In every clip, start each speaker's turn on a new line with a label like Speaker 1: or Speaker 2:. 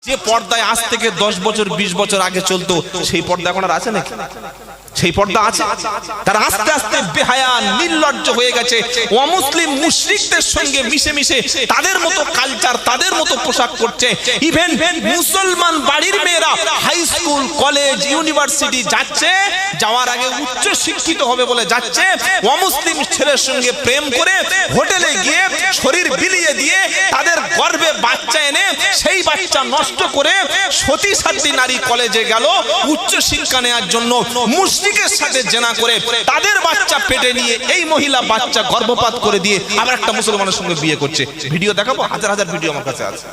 Speaker 1: যে পর্দায় আজ থেকে 10 বছর 20 বছর আগে চলতো সেই পর্দা এখন আর আছে নাকি? সেই পর্দা আছে। তারা আস্তে আস্তে বেহায়া নির্লজ্জ হয়ে গেছে, অমুসলিম মুশরিকদের সঙ্গে মিশে মিশে তাদের মতো কালচার, তাদের মতো পোশাক করছে। ইভেন মুসলমান বাড়ির মেয়েরা হাই স্কুল, কলেজ, ইউনিভার্সিটি যাচ্ছে, যাওয়ার আগে উচ্চ শিক্ষিত হবে বলে যাচ্ছে, অমুসলিম ছেলের সঙ্গে প্রেম করে হোটেলে গিয়ে শরীর বিলিয়ে দিয়ে তাদের গর্ভে বাচ্চা এনে সেই বাচ্চা নষ্ট করে সতী সাধ্বী নারী কলেজে গেল উচ্চ শিক্ষা নেওয়ার জন্য, মুশরিকের সাথে জেনা করে তাদের বাচ্চা পেটে নিয়ে এই মহিলা বাচ্চা গর্ভপাত করে দিয়ে আবার একটা মুসলমানের সঙ্গে বিয়ে করছে। ভিডিও দেখাবো, হাজার হাজার ভিডিও আমার কাছে আছে।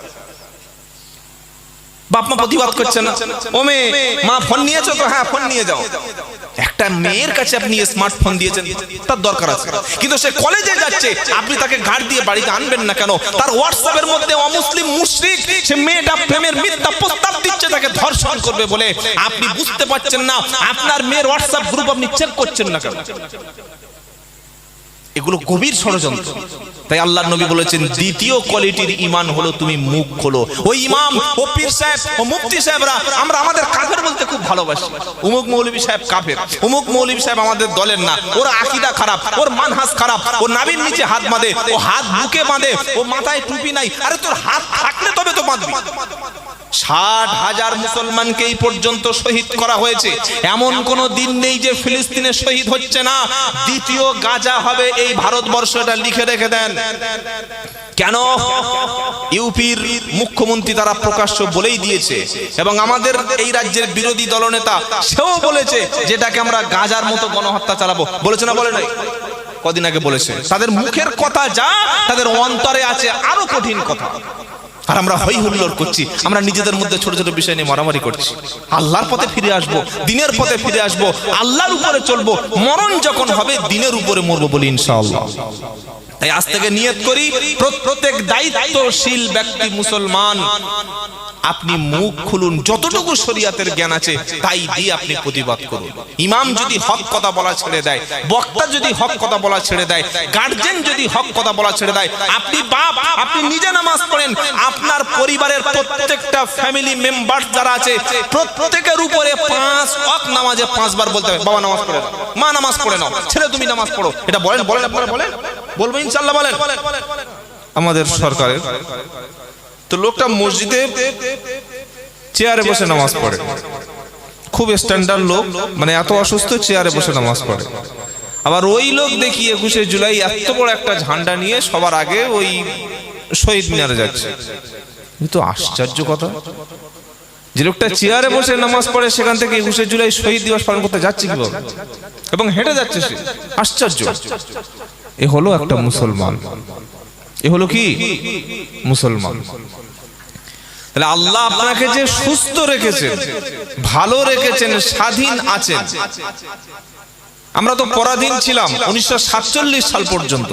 Speaker 1: বাপ মা প্রতিবাদ করছে না, ও মেয়ে মা ফোন নিয়েছো তো? হ্যাঁ ফোন নিয়ে যাও। একটা মেয়ের কাছে আপনি স্মার্টফোন দিয়েছেন, তার দরকার আছে, কিন্তু সে কলেজে যাচ্ছে, আপনি তাকে গাড় দিয়ে বাড়িতে আনবেন না কেন? তার হোয়াটসঅ্যাপের মধ্যে অমুসলিম মুশরিক সে মেয়েটা প্রেমের মিথ্যা প্রস্তাব দিচ্ছে তাকে ধর্ষণ করবে বলে, আপনি বুঝতে পারছেন না? আপনার মেয়ের হোয়াটসঅ্যাপ গ্রুপ আপনি চেক করছেন না কেন? এগুলো গভীর ষড়যন্ত্র। তাই আল্লাহর নবী বলেছেন দ্বিতীয় কোয়ালিটির ঈমান হলো তুমি মুখ খোলো। ওই ইমাম, ও পীর সাহেব, ও মুফতি সাহেবরা আমরা আমাদের কাফের বলতে খুব ভালোবাসি। অমুক মৌলভী সাহেব কাফের, অমুক মৌলভী সাহেব আমাদের দলের না, ওর আকীদা খারাপ, ওর মানহাজ খারাপ, ও নাভির নিচে হাত বাঁধে, ও হাত বুকে বাঁধে, ও মাথায় টুপি নাই। আরে তোর হাত থাকলে তবে তো বাঁধবি। 60,000 মুসলমানকে এই পর্যন্ত শহীদ করা হয়েছে, এমন কোন দিন নেই যে ফিলিস্তিনে শহীদ হচ্ছে না। দ্বিতীয় গাজা হবে এই ভারতবর্ষ, এটা লিখে রেখে দেন। কেন? ইউপির মুখ্যমন্ত্রী তারা প্রকাশ্য বলেই দিয়েছে, এবং আমাদের এই রাজ্যের বিরোধী দলনেতা সেও বলেছে যেটাকে আমরা গাজার মতো গণহত্যা চালাবো। বলেছে না? বলে নাই? কদিন আগে বলেছে। তাদের মুখের কথা যা, তাদের অন্তরে আছে আরো কঠিন কথা। আর আমরা হই হুল্লোড় করছি, আমরা নিজেদের মধ্যে ছোট ছোট বিষয় নিয়ে মারামারি করছি। আল্লাহর পথে ফিরে আসবো, দিনের পথে ফিরে আসবো, আল্লাহর উপরে চলবো, মরণ যখন হবে দিনের উপরে মরবো বলি ইনশাআল্লাহ। তাই আজ থেকে নিয়ত করি, প্রত্যেক দায়িত্বশীল ব্যক্তি মুসলমান আপনি মুখ খুলুন, যতটুকু শরীয়তের জ্ঞান আছে তাই দিয়ে আপনি প্রতিবাদ করুন। ইমাম যদি হক কথা বলা ছেড়ে দেয়, বক্তা যদি হক কথা বলা ছেড়ে দেয়, গার্জেন যদি হক কথা বলা ছেড়ে দেয়, আপনি বাপ, আপনি নিজে নামাজ পড়েন, আপনার পরিবারের প্রত্যেকটা ফ্যামিলি মেম্বার যারা আছে প্রত্যেকের উপরে 5 ওয়াক্ত নামাজে 5 বার বলতে হবে, বাবা নামাজ পড়ে নাও, মা নামাজ পড়ে নাও, ছেলে তুমি নামাজ পড়ো। এটা বলেন? বলেন আপনারা? বলেন? বলবো ইনশাআল্লাহ। বলেন? আমাদের সরকারের তো লোকটা মসজিদে চেয়ারে বসে নামাজ পড়ে, খুব স্ট্যান্ডার্ড লোক, মানে এত অসুস্থ চেয়ারে বসে নামাজ পড়ে। আবার ওই লোক দেখি 21শে জুলাই এত বড় একটা ঝান্ডা নিয়ে সবার আগে ওই শহীদ মিনারে যাচ্ছে। কিন্তু আশ্চর্য কথা, যে লোকটা চেয়ারে বসে নামাজ পড়ে সেখান থেকে 21শে জুলাই শহীদ দিবস পালন করতে যাচ্ছে কিভাবে, এবং হেঁটে যাচ্ছে সে। আশ্চর্য। এ হলো একটা মুসলমান, এ হলো কি মুসলমান। তাহলে আল্লাহ আপনাকে যে সুস্থ রেখেছেন, ভালো রেখেছেন, স্বাধীন আছেন। আমরা তো পরাধীন ছিলাম 1947 সাল পর্যন্ত।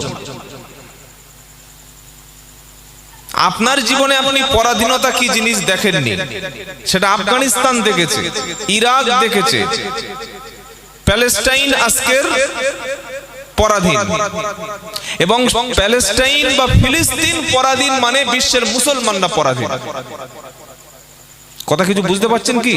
Speaker 1: আপনার জীবনে আপনি পরাধীনতা কি জিনিস দেখেননি, সেটা আফগানিস্তান দেখেছে, ইরাক দেখেছে, প্যালেস্টাইন আজকের পরাধীন, এবং প্যালেস্টাইন বা ফিলিস্তিন পরাধীন মানে বিশ্বের মুসলমানরা পরাধীন। কথা কিছু বুঝতে পারছেন কি?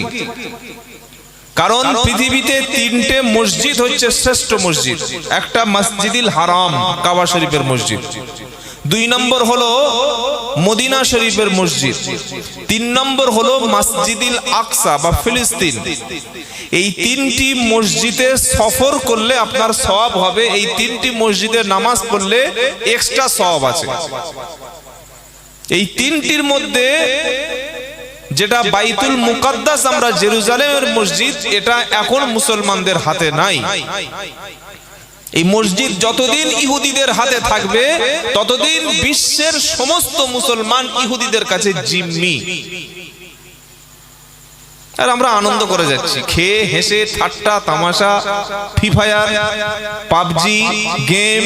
Speaker 1: কারণ পৃথিবীতে 3টে মসজিদ হচ্ছে শ্রেষ্ঠ মসজিদ। একটা মসজিদুল হারাম, কাবা শরীফের মসজিদ, 2 নম্বর হলো মদিনা শরীফের মসজিদ, 3 নম্বর হলো মসজিদুল আকসা বা ফিলিস্তিন। এই 3টি মসজিদে সফর করলে আপনার সওয়াব হবে, এই 3টি মসজিদে নামাজ পড়লে এক্সট্রা সওয়াব আছে। এই 3টির মধ্যে যেটা বাইতুল মুকাদ্দাস আমরা জেরুজালেমের মসজিদ, এটা এখন মুসলমানদের হাতে নাই। এই মসজিদ যতদিন ইহুদিদের হাতে থাকবে ততদিন বিশ্বের সমস্ত মুসলমান ইহুদিদের কাছে জিম্মি। আর আমরা আনন্দ করে যাচ্ছি, খেয়ে হেসে, ঠাট্টা তামাশা, ফ্রি ফায়ার, পাবজি, গেম,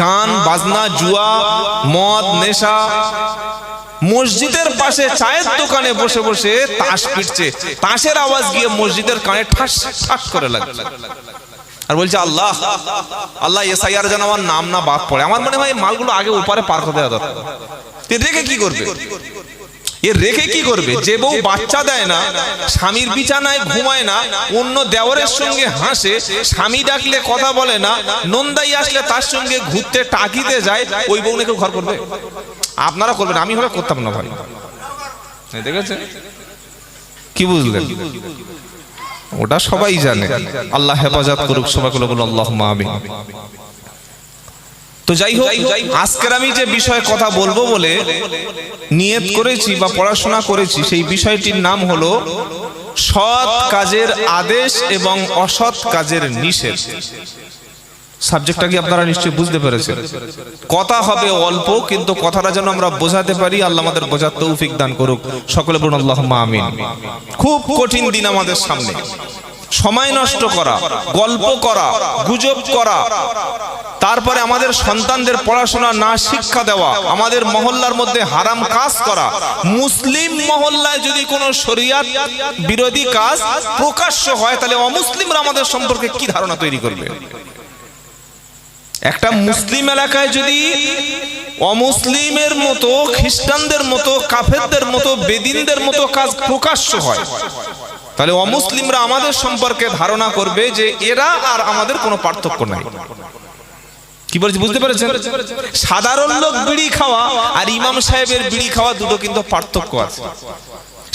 Speaker 1: গান বাজনা, জুয়া, মদ, নেশা। মসজিদের পাশে চায়ের দোকানে বসে বসে তাস পিটছে, তাসের আওয়াজ গিয়ে মসজিদের কানে ঠাস ঠাস করে লাগছে। আর বলছে আল্লাহ আল্লাহ এসআইআর যেন আমার নাম না বাদ পড়ে। আমার মনে হয় মালগুলো আগে ওপারে পার করে দেওয়া দরকার। রেখে কি করবে? এ রেখে কি করবে? যে বউ বাচ্চা দেয় না, স্বামীর বিছানায় ঘুমায় না, অন্য দেওরের সঙ্গে হাসে, স্বামী ডাকলে কথা বলে না, নন্দাই আসলে তার সঙ্গে ঘুরতে টাকিতে যায়, ওই বউ নাকি ঘর করবে? আপনারা করবেন, আমি হলে করতাম না ভাই। দেখেছেন কি বুঝলেন? ওটা সবাই জানে। আল্লাহ হেফাজত করুক সবাইকে, বলুন আল্লাহুম্মা আমিন। তো যাই হোক, আজকের আমি যে বিষয়ে কথা বলবো বলে নিয়ত করেছি বা পড়াশোনা করেছি, সেই বিষয়টির নাম হলো সৎ কাজের আদেশ এবং অসৎ কাজের নিষেধ। সাবজেক্টটা কি আপনারা নিশ্চয়ই বুঝতে পেরেছেন? কথা হবে অল্প, কিন্তু কথাটা যেন আমরা বোঝাতে পারি, আল্লাহ আমাদের বোঝার তৌফিক দান করুক। সকলে বলুন আল্লাহুম্মা আমিন। খুব কঠিন দিন আমাদের সামনে। সময় নষ্ট করা, গল্প করা, গুজব করা, তারপরে আমাদের সন্তানদের পড়াশোনা না শিক্ষা দেওয়া, আমাদের মহল্লার মধ্যে হারাম কাজ করা, মুসলিম মহল্লায় যদি কোনো শরিয়াত বিরোধী কাজ প্রকাশ্য হয়, তাহলে অমুসলিমরা আমাদের সম্পর্কে কি ধারণা তৈরি করবে? একটা মুসলিম এলাকায় যদি অমুসলিমের মতো, খ্রিস্টানদের মতো, কাফেরদের মতো, বেদিনদের মতো কাজ প্রকাশ্য হয়, তাহলে অমুসলিমরা আমাদের সম্পর্কে ধারণা করবে যে এরা আর আমাদের কোনো পার্থক্য নাই। কি বলছি বুঝতে পেরেছেন? সাধারণ লোক বিড়ি খাওয়া আর ইমাম সাহেবের বিড়ি খাওয়া দুটো কিন্তু পার্থক্য আছে।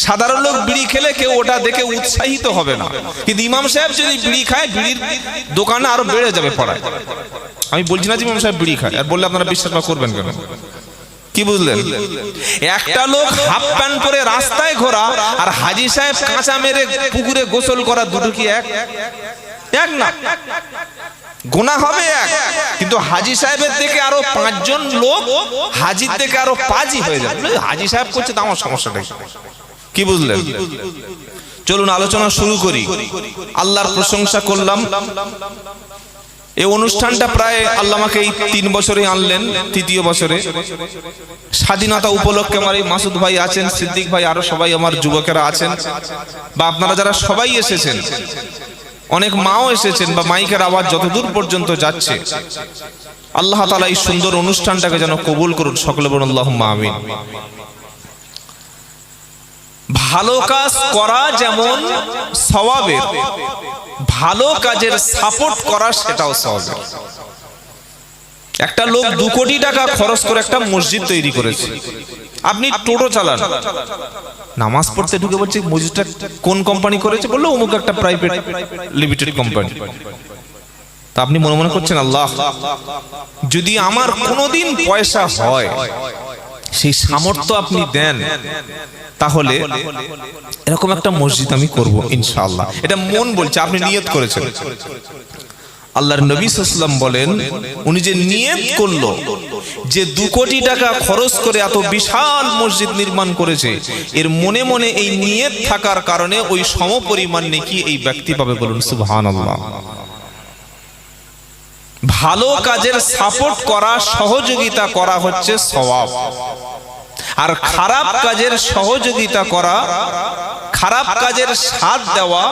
Speaker 1: সাধারণ লোক বিড়ি খেলে কেউ ওটা দেখে উৎসাহিত হবে না, কিন্তু ইমাম সাহেব যদি বিড়ি খায়, বিড়ির দোকানে আরো বেড়ে যাবে পড়ায়। আমি বলছি না যে ইমাম সাহেব বিড়ি খায়, আর বললে আপনারা বিশ্বাস করবেন কেন? কি বুঝলেন? একটা লোক হাফ প্যান্ট পরে রাস্তায় ঘোরা আর হাজী সাহেব কাঁচা মেরে পুকুরে গোসল করা, দুটো কি এক না? গুনাহ হবে এক, কিন্তু হাজী সাহেবের থেকে আরো 5 জন লোক হাজীর থেকে আরো পাজি হয়ে যাবে। হাজী সাহেব করছে তো আমার সমস্যাটা কি বুঝলেন? চলুন আলোচনা শুরু করি। আল্লাহর প্রশংসা করলাম। এই অনুষ্ঠানটা প্রায় আল্লাহ আমাকে এই 3 বছরে আনলেন, 3য় বছরে। স্বাধীনতা উপলক্ষে আমার এই মাসুদ ভাই আছেন, সিদ্দিক ভাই, আরো সবাই আমার যুবকেরা আছেন, বা আপনারা যারা সবাই এসেছেন, অনেক মাও এসেছেন, বা মাইকের আওয়াজ যতদূর পর্যন্ত যাচ্ছে, আল্লাহ তাআলা এই সুন্দর অনুষ্ঠানটাকে যেন কবুল করুন। সকলে বলুন আল্লাহুম্মা আমিন। ভালো কাজ করা যেমন সওয়াবের, ভালো কাজের সাপোর্ট করা সেটাও সওয়াবের। একটা লোক 2 কোটি টাকা খরচ করে একটা মসজিদ তৈরি করেছে। আপনি টোটো চালান, নামাজ পড়তে ঢুকে বলছে মসজিদটা কোন কোম্পানি করেছে? বললো অমুক একটা প্রাইভেট লিমিটেড কোম্পানি। তা আপনি মনে মনে করছেন, আল্লাহ যদি আমার কোনোদিন পয়সা হয়, সেই সামর্থ্য আপনি দেন, তাহলে এরকম একটা মসজিদ আমি করব ইনশাআল্লাহ। এটা মন বলছে, আপনি নিয়ত করেছেন। আল্লাহর নবী সাল্লাল্লাহু আলাইহি ওয়াসাল্লাম বলেন, উনি যে নিয়ত করলো যে 2 কোটি টাকা খরচ করে এত বিশাল মসজিদ নির্মাণ করেছে, এর মনে মনে এই নিয়ত থাকার কারণে ওই সমপরিমাণ নেকি এই ব্যক্তি পাবে। বলুন সুবহানাল্লাহ। ভালো কাজের সাপোর্ট করা, সহযোগিতা করা হচ্ছে সওয়াব, আর খারাপ কাজের সহযোগিতা করা, খারাপ কাজের সাথ দেওয়া,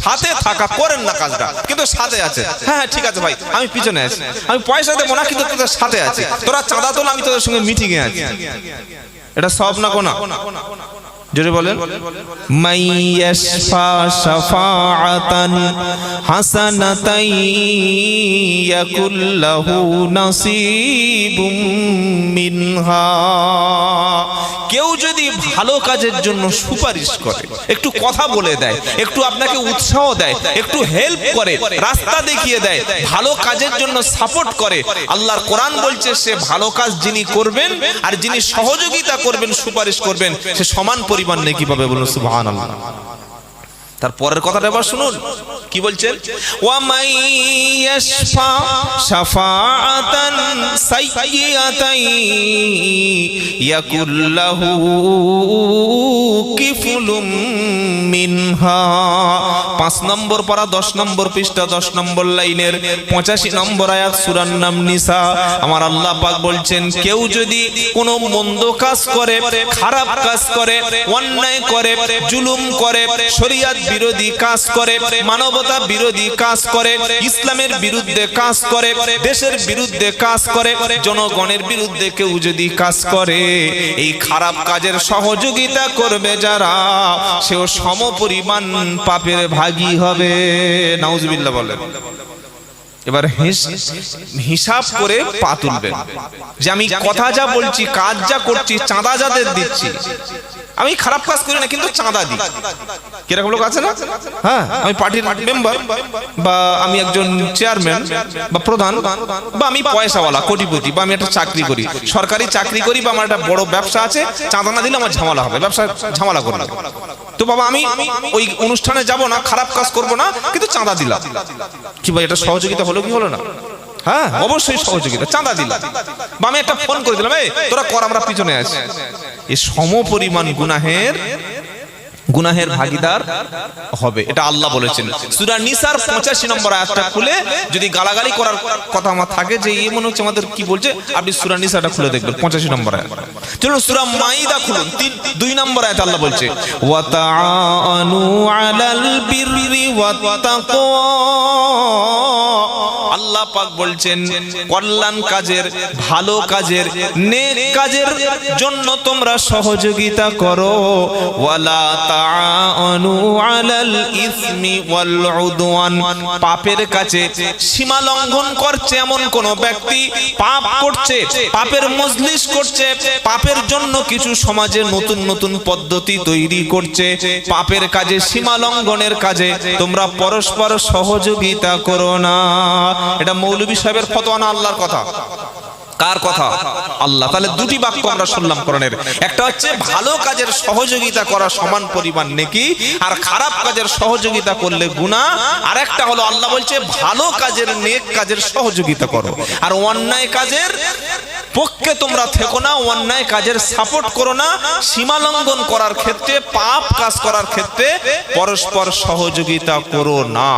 Speaker 1: সাথে থাকা, করেন না কাজটা কিন্তু সাথে আছে, হ্যাঁ ঠিক আছে ভাই আমি পিছনে আছি, আমি পয়সা দেবো না কিন্তু তোদের সাথে আছি, তোরা চাঁদা তোলা আমি তোদের সঙ্গে মিটিং এ আছি, এটা সব না কোনা? জোরে বলেন। মাইয়াশফা শাফাআতান হাসানাতান ইয়াকুল্লাহু নাসিবুম মিনহা। কেউ যদি ভালো কাজের জন্য সুপারিশ করে, একটু কথা বলে দেয়, একটু আপনাকে উৎসাহ দেয়, একটু হেল্প করে, রাস্তা দেখিয়ে দেয়, ভালো কাজের জন্য সাপোর্ট করে, আল্লাহর কোরআন বলছে সে ভালো কাজ যিনি করবেন আর যিনি সহযোগিতা করবেন, সুপারিশ করবেন, সে সমান পরিমাণ নেকি পাবে। বলুন সুবহানাল্লাহ। তার পরের কথাটা এবার শুনুন কি বলছেন, ওয়া মাইয়াশফা শাফাআতান সাইয়্যাতান ইয়াকুল্লাহু কিফলুন কুলুম মিনহা। 5 নম্বর পারা 10 নম্বর পৃষ্ঠা 10 নম্বর লাইনের 85 নম্বর আয়াত সূরার নাম নিসা। আমার আল্লাহ পাক বলছেন, কেউ যদি কোনো মন্দ কাজ করে, খারাপ কাজ করে, অন্যায় করে, জুলুম করে, শরীয়ত বিরোধী কাজ করে, মানবতা বিরোধী কাজ করে, ইসলামের বিরুদ্ধে কাজ করে, দেশের বিরুদ্ধে কাজ করে, জনগণের বিরুদ্ধে কেউ যদি কাজ করে, এই খারাপ কাজের সহযোগিতা করবে যারা, সেও সমপরিমাণ পাপের ভাগী হবে। নাউজুবিল্লাহ বলেন। এবার হিসাব করে পা তুলবেন যে আমি কথা যা বলছি, কাজ যা করছি, চাঁদা যাদের দিচ্ছি, আমি খারাপ কাজ করি না কিন্তু চাঁদা দিই। কিরকম লোক আছে না? হ্যাঁ, আমি পার্টির মেম্বার, বা আমি একজন চেয়ারম্যান বা প্রধান, বা আমি পয়সাওয়ালা কোটিপতি, বা আমি একটা চাকরি করি, সরকারি চাকরি করি, বা আমার একটা বড় ব্যবসা আছে, চাঁদা না দিলে আমার ঝামেলা হবে, ব্যবসা ঝামেলা করবে। তো বাবা আমি ওই অনুষ্ঠানে যাব না, খারাপ কাজ করব না, কিন্তু চাঁদা দিলাম। কি ভাই, এটা সহযোগিতা হলো কি হলো না? হ্যাঁ, অবশ্যই সহযোগিতা। চাঁদা দিলাম, বা আমি একটা ফোন করে দিলাম, এই তোরা কর, আমরা পিছনে আছি। এই সমপরিমাণ গুনাহের ভাগীদার হবে, এটা আল্লাহ বলেছেন। সূরা নিসার 85 নম্বর আয়াতটা খুলে যদি গালাগালি করার কথা আমার থাকে যে এই মনে হচ্ছে আমাদের কি বলছে, আপনি সূরা নিসাটা খুলে দেখবেন 85 নম্বর আয়াত। চলুন সূরা মাইদা খুলুন, 2 নম্বর আয়াত আল্লাহ বলছে, ওয়া তাআনু আলাল বিররি ওয়াত তাকওয়া। আল্লাহ পাক বলছেন, কল্যাণ কাজের, ভালো কাজের, নেক কাজের জন্য তোমরা সহযোগিতা করো। ওয়ালা তাআনু আলাল ইসমি ওয়াল উদওয়ান। পাপের কাছে সীমা লঙ্ঘন করছে এমন কোন ব্যক্তি, পাপ করছে, পাপের মজলিস করছে, পাপের জন্য কিছু সমাজে নতুন নতুন পদ্ধতি তৈরি করছে, পাপের কাজে, সীমা লঙ্ঘনের কাজে তোমরা পরস্পর সহযোগিতা করো না। এটা মৌলভী সাহেবের ফতোয়া না, আল্লাহর কথা। কার কথা? আল্লাহ। তাহলে দুটি বাক্য আমরা শুনলাম কোরআনের। একটা হচ্ছে ভালো কাজের সহযোগিতা করা সমান পরিমাণ নেকি, আর খারাপ কাজের সহযোগিতা করলে গুনাহ। আর একটা হলো আল্লাহ বলছে ভালো কাজের, নেক কাজের সহযোগিতা করো, আর অন্যায় কাজের পক্ষে তোমরা থেকো না, অন্যায় কাজের সাপোর্ট করো না। সীমা লঙ্ঘন করার ক্ষেত্রে, পাপ কাজ করার ক্ষেত্রে পরস্পর সহযোগিতা করো না।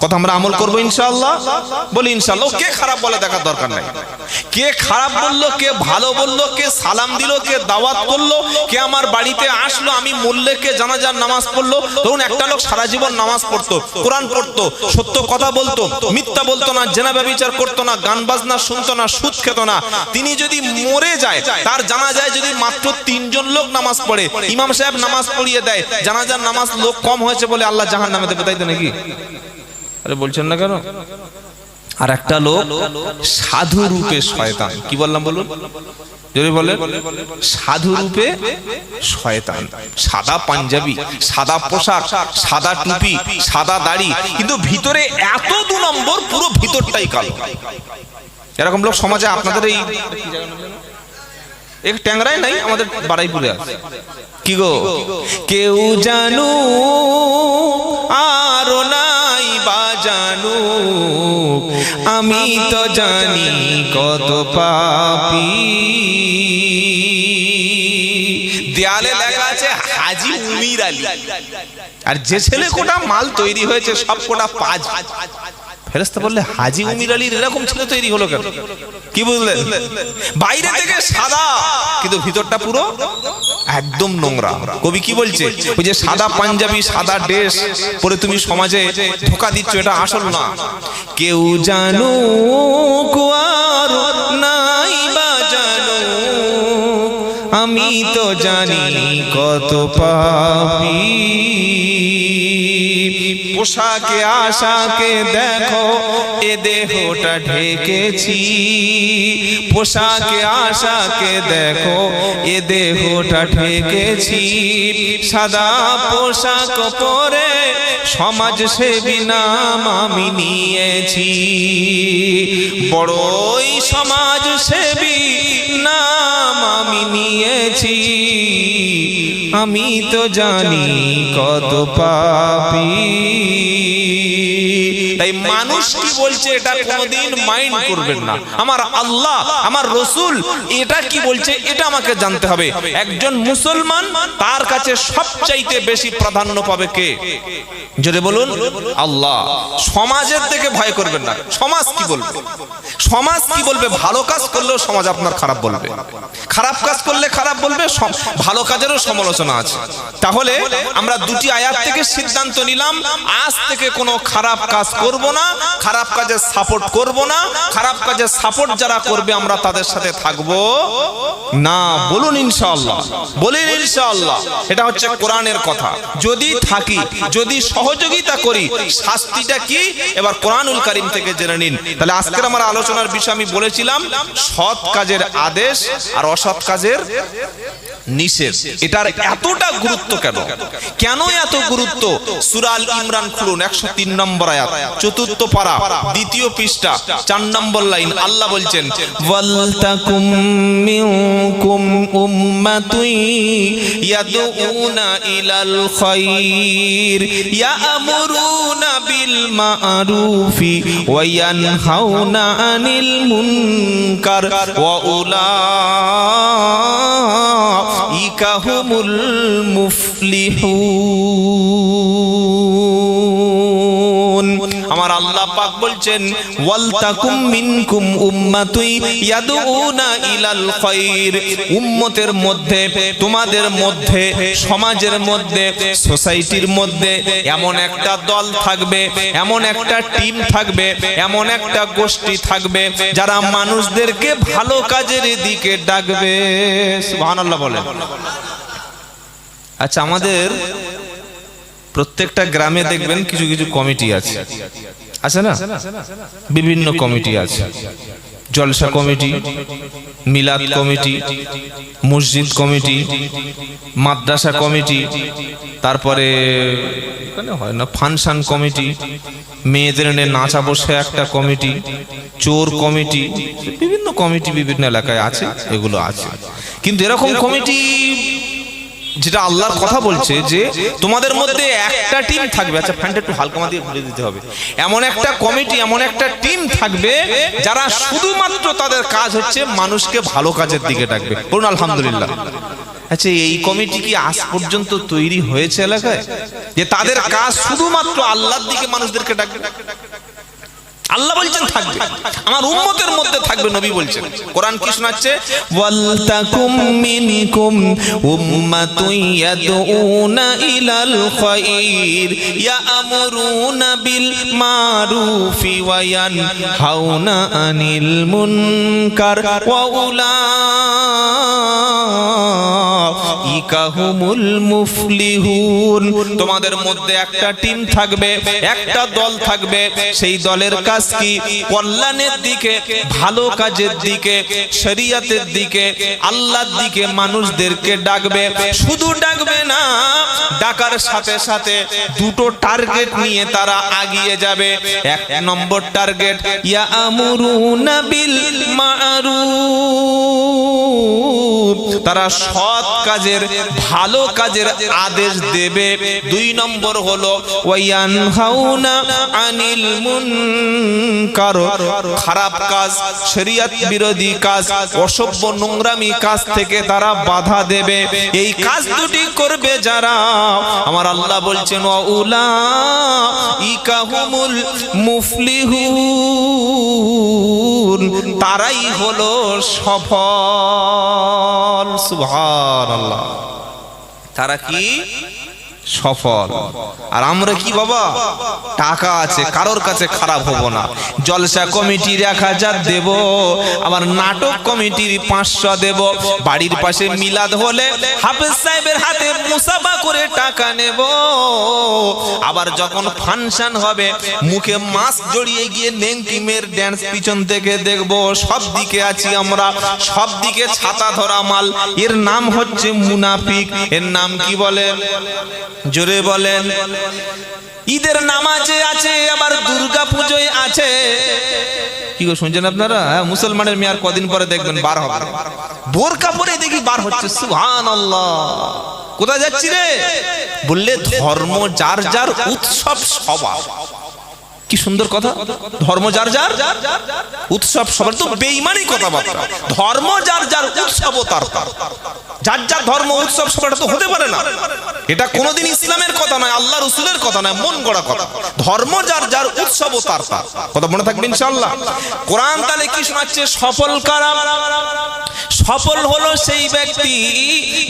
Speaker 1: কথা আমরা আমল করবো ইনশাআল্লাহ, বলি ইনশাআল্লাহ। কে খারাপ বলে দেখার দরকার নাই, কে খারাপ বললো, কে ভালো বললো, কে সালাম দিল, কে দাওয়াত করলো, কে আমার বাড়িতে আসলো, আমি মরলে কে জানাজার নামাজ পড়লো। ধরুন একটা লোক সারা জীবন নামাজ পড়তো, কোরআন পড়তো, সত্য কথা বলতো, মিথ্যা বলতো না, জেনা ব্যভিচার করতো না, গান বাজনা শুনতো না, সুদ খেত না, তিনি যদি মরে যায়, তার জানাজায় যদি মাত্র 3 জন লোক নামাজ পড়ে, ইমাম সাহেব নামাজ পড়িয়ে দেয়, জানাজার নামাজ লোক কম হয়েছে বলে আল্লাহ জাহান্নামে দেবে, তাই তো নাকি? আরে বলছেন না কেন? আর একটা লোক সাধু রূপে শয়তান। কি বললাম বলুন, যদি বলেন সাধু রূপে শয়তান, সাদা পাঞ্জাবি, সাদা পোশাক, সাদা টুপি, সাদা দাড়ি, কিন্তু ভিতরে এত 2 নম্বর, পুরো ভিতরটাই কালো। এরকম লোক সমাজে আপনাদের এই ট্যাংরায় নাই, আমাদের বাড়াইপুরে আছে। কি গো, কেউ জানু আর নাই বা জানু, আমি তো জানি কত পাপী। দেয়ালে লেখা আছে হাজী উমির আলী, আর যে ছেলে কোটা মাল তৈরি হয়েছে সব কোটা পাঁচ। ফেরেশতা বললে হাজী উমির আলীর এরকম ছেলে তৈরি হলো কেন? কি বুঝলেন? বাইরে থেকে সাদা, কিন্তু ভিতরটা পুরো একদম নোংরা। কবি কি বলছে, ওই যে সাদা পাঞ্জাবি, সাদা ড্রেস পরে তুমি সমাজে ধোঁকা দিচ্ছ, এটা আসল না। কেউ জানো আর নাই বা জানো, আমি তো জানি কত পাপী। পোশাকে আশাকে দেখো, এ দেহটা ঢেকেছি। পোশাকে আশাকে দেখো, এ দেহটা ঢেকেছি। সাদা পোশাক পরে সমাজ সেবী নাম আমি নিয়েছি। বড়ই সমাজ সেবী নাম আমি নিয়েছি। আমি তো জানি কত পাপী। তাই মানুষ কি বলছে এটা কোনোদিন মাইন্ড করবেন না। আমার আল্লাহ, আমার রসুল এটা কি বলছে এটা আমাকে জানতে হবে। একজন মুসলমান, তার কাছে সবচাইতে বেশি প্রাধান্য পাবে কে? জোরে বলুন, আল্লাহ। সমাজের দিকে ভয় করবেন না। সমাজ কি বলবে? সমাজ কি বলবে? ভালো কাজ করলেও সমাজ আপনার খারাপ বলবে, খারাপ কাজ করলে খারাপ বলবে, ভালো কাজেরও সমালোচনা আছে। তাহলে আমরা দুটি আয়াত থেকে সিদ্ধান্ত নিলাম, আজ থেকে কোনো খারাপ কাজ করব না, খারাপ কাজে সাপোর্ট করব না। খারাপ কাজে সাপোর্ট যারা করবে আমরা তাদের সাথে থাকব না। বলুন ইনশাআল্লাহ, বলেন ইনশাআল্লাহ। এটা হচ্ছে কোরআনের কথা। যদি থাকি, যদি সহযোগিতা করি, শাস্তিটা কি এবার কোরআনুল কারীম থেকে জেনে নিন। তাহলে আজকের আমার আলোচনার বিষয় আমি বলেছিলাম সৎ কাজের আদেশ আর অসৎ কাজের নিষেধ। এটার এতটা গুরুত্ব কেন? কেন এত গুরুত্ব? সূরা আল ইমরান খুলুন, 103 নম্বর আয়াত, 4th পারা, 2য় পৃষ্ঠা, 4 নম্বর লাইন। আল্লাহ বলছেন, ওয়ালতাকুম মিনকুম উম্মাতুন ইয়াদউনা ইলাল খায়র ইয়া'মুরুনা বিল মা'রুফি ওয়া ইয়ানহাউনা আনিল মুনকার ওয়া উলাইকা হুমুল মুফলিহুন। আমার আল্লাহ পাক বলছেন, ওয়ালতাকুম মিনকুম উম্মাতুন ইয়াদউনা ইলাল খায়র। উম্মতের মধ্যে, তোমাদের মধ্যে, সমাজের মধ্যে, সোসাইটির মধ্যে এমন একটা দল থাকবে, এমন একটা টিম থাকবে, এমন একটা গোষ্ঠী থাকবে যারা মানুষদেরকে ভালো কাজের দিকে ডাকবে। সুবহানাল্লাহ বলেন। আচ্ছা, আমাদের প্রত্যেকটা গ্রামে দেখবেন কিছু কিছু কমিটি আছে, আছে না? বিভিন্ন কমিটি আছে। জলসা কমিটি, মিলাদ কমিটি, মসজিদ কমিটি, মাদ্রাসা কমিটি, তারপরে এখানে হয় না ফাংশন কমিটি, মেয়েদের নিয়ে নাচা বসে একটা কমিটি, চোর কমিটি, বিভিন্ন কমিটি বিভিন্ন এলাকায় আছে, এগুলো আছে। কিন্তু এরকম কমিটি যেটা আল্লাহর কথা বলছে যে তোমাদের মধ্যে একটা টিম থাকবে। আচ্ছা, ফ্যানটা একটু হালকা দিয়ে ঘুরে দিতে হবে। এমন একটা কমিটি, এমন একটা টিম থাকবে যারা শুধুমাত্র তাদের কাজ হচ্ছে মানুষকে ভালো কাজের দিকে ডাকবে। বলুন আলহামদুলিল্লাহ। আচ্ছা, এই কমিটি কি আজ পর্যন্ত তৈরি হয়েছে এলাকায় যে তাদের কাজ শুধুমাত্র আল্লাহর দিকে মানুষদেরকে ডাকবে? আল্লাহ বলছেন থাকবে, আমার উম্মতের মধ্যে থাকবে। নবী বলছেন, কোরআন কি শোনাচ্ছে? ওয়ালতাকুম মিনকুম উম্মাতুন ইয়াদউনা ইলাল খায়র ইয়া'মুরুনা বিল মারুফি ওয়া ইয়ানহাউনা আনিল মুনকার ওয়া উলাইকা হুমুল মুফলিহুন। তোমাদের মধ্যে একটা টিম থাকবে, একটা দল থাকবে, সেই দলের কাজ কি? কল্যাণের দিকে, ভালো কাজের দিকে, শরীয়তের দিকে, আল্লাহর দিকে মানুষদেরকে ডাকবে। শুধু ডাকবে না, ডাকার সাথে সাথে দুটো টার্গেট নিয়ে তারা এগিয়ে যাবে। 1 নম্বর টার্গেট, ইয়া'মুরুনা বিল মা'রুফ, তারা সৎ কাজের, ভালো কাজের আদেশ দেবে। 2 নম্বর হলো ওয়া ইয়ানহাউনা আনিল মুনকার, খারাপ কাজ, শরীয়ত বিরোধী কাজ, অসভ্য নোংরামি কাজ থেকে তারা বাধা দেবে। এই কাজ দুটি করবে যারা, আমার আল্লাহ বলছেন ওয়া উলাইকা হুমুল মুফলিহুন, তারাই হলো সফল। সুবহানাল্লাহ। তারা কি? সফল। আর আমরা কি বাবা? টাকা আছে, কারোর কাছে খারাপ হব না। জলসা কমিটির 1000 দেব, আবার নাটক কমিটির 500 দেব। বাড়ির পাশে মিলাদ হলে হাফেজ সাহেবের হাতে মুসাফা করে টাকা নেব। আবার যখন ফাংশন হবে মুখে মাস্ক জড়িয়ে গিয়ে নেংটিমের ড্যান্স পিছন থেকে দেখব। সব দিকে আছি আমরা, সব দিকে ছাতা ধরা মাল। এর নাম হচ্ছে মুনাফিক। এর নাম কি বলেন? জোরে বলেন। ঈদের নামাজে আছে, আবার দুর্গা পুজোয় আছে। কি গো শুনছেন আপনারা? মুসলমানের মেয়ার কদিন পরে দেখবেন বার হবে, বোরকা পরে দেখি বার হচ্ছে। সুবহানাল্লাহ। কোথায় যাচ্ছি রে? বললে ধর্ম যার যার উৎসব সবার। কি সুন্দর কথা, ধর্ম যার যার উৎসব সবার। তো বেঈমানি কথাবার্তা। ধর্ম যার যার উৎসব তার তার, যার যার ধর্ম উৎসব সবার তো হতে পারে না। এটা কোনোদিন ইসলামের কথা নয়, আল্লাহ রাসূলের কথা নয়, মন গড়া কথা। ধর্ম যার যার উৎসব তার তার, কথা মনে থাকবে ইনশাআল্লাহ। কোরআন তাহলে কি শোনাচ্ছে? সফল কারা? সফল হলো সেই ব্যক্তি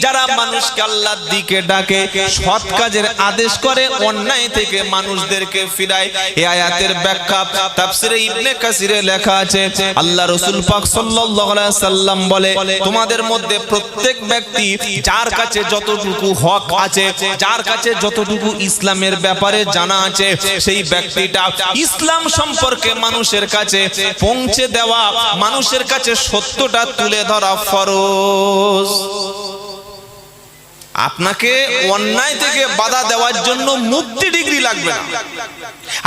Speaker 1: যারা মানুষকে আল্লাহর দিকে ডাকে, সৎ কাজের আদেশ করে, অন্যায় থেকে মানুষদেরকে ফিরায়। এই আয়াতের ব্যাখ্যা তাফসিরে ইবনে কাসিরে লেখা আছে, আল্লাহ রাসূল পাক সাল্লাল্লাহু আলাইহি সাল্লাম বলে, তোমাদের মধ্যে প্রত্যেক ব্যক্তি যার কাছে যতটুকু হক আছে, যার কাছে যতটুকু ইসলামের ব্যাপারে জানা আছে, সেই ব্যক্তিটা ইসলাম সম্পর্কে মানুষের কাছে পৌঁছে দেওয়া, মানুষের কাছে সত্যটা তুলে ধরা ফরজ। আপনাকে অন্যায় থেকে বাধা দেওয়ার জন্য মুফতি ডিগ্রি লাগবে না।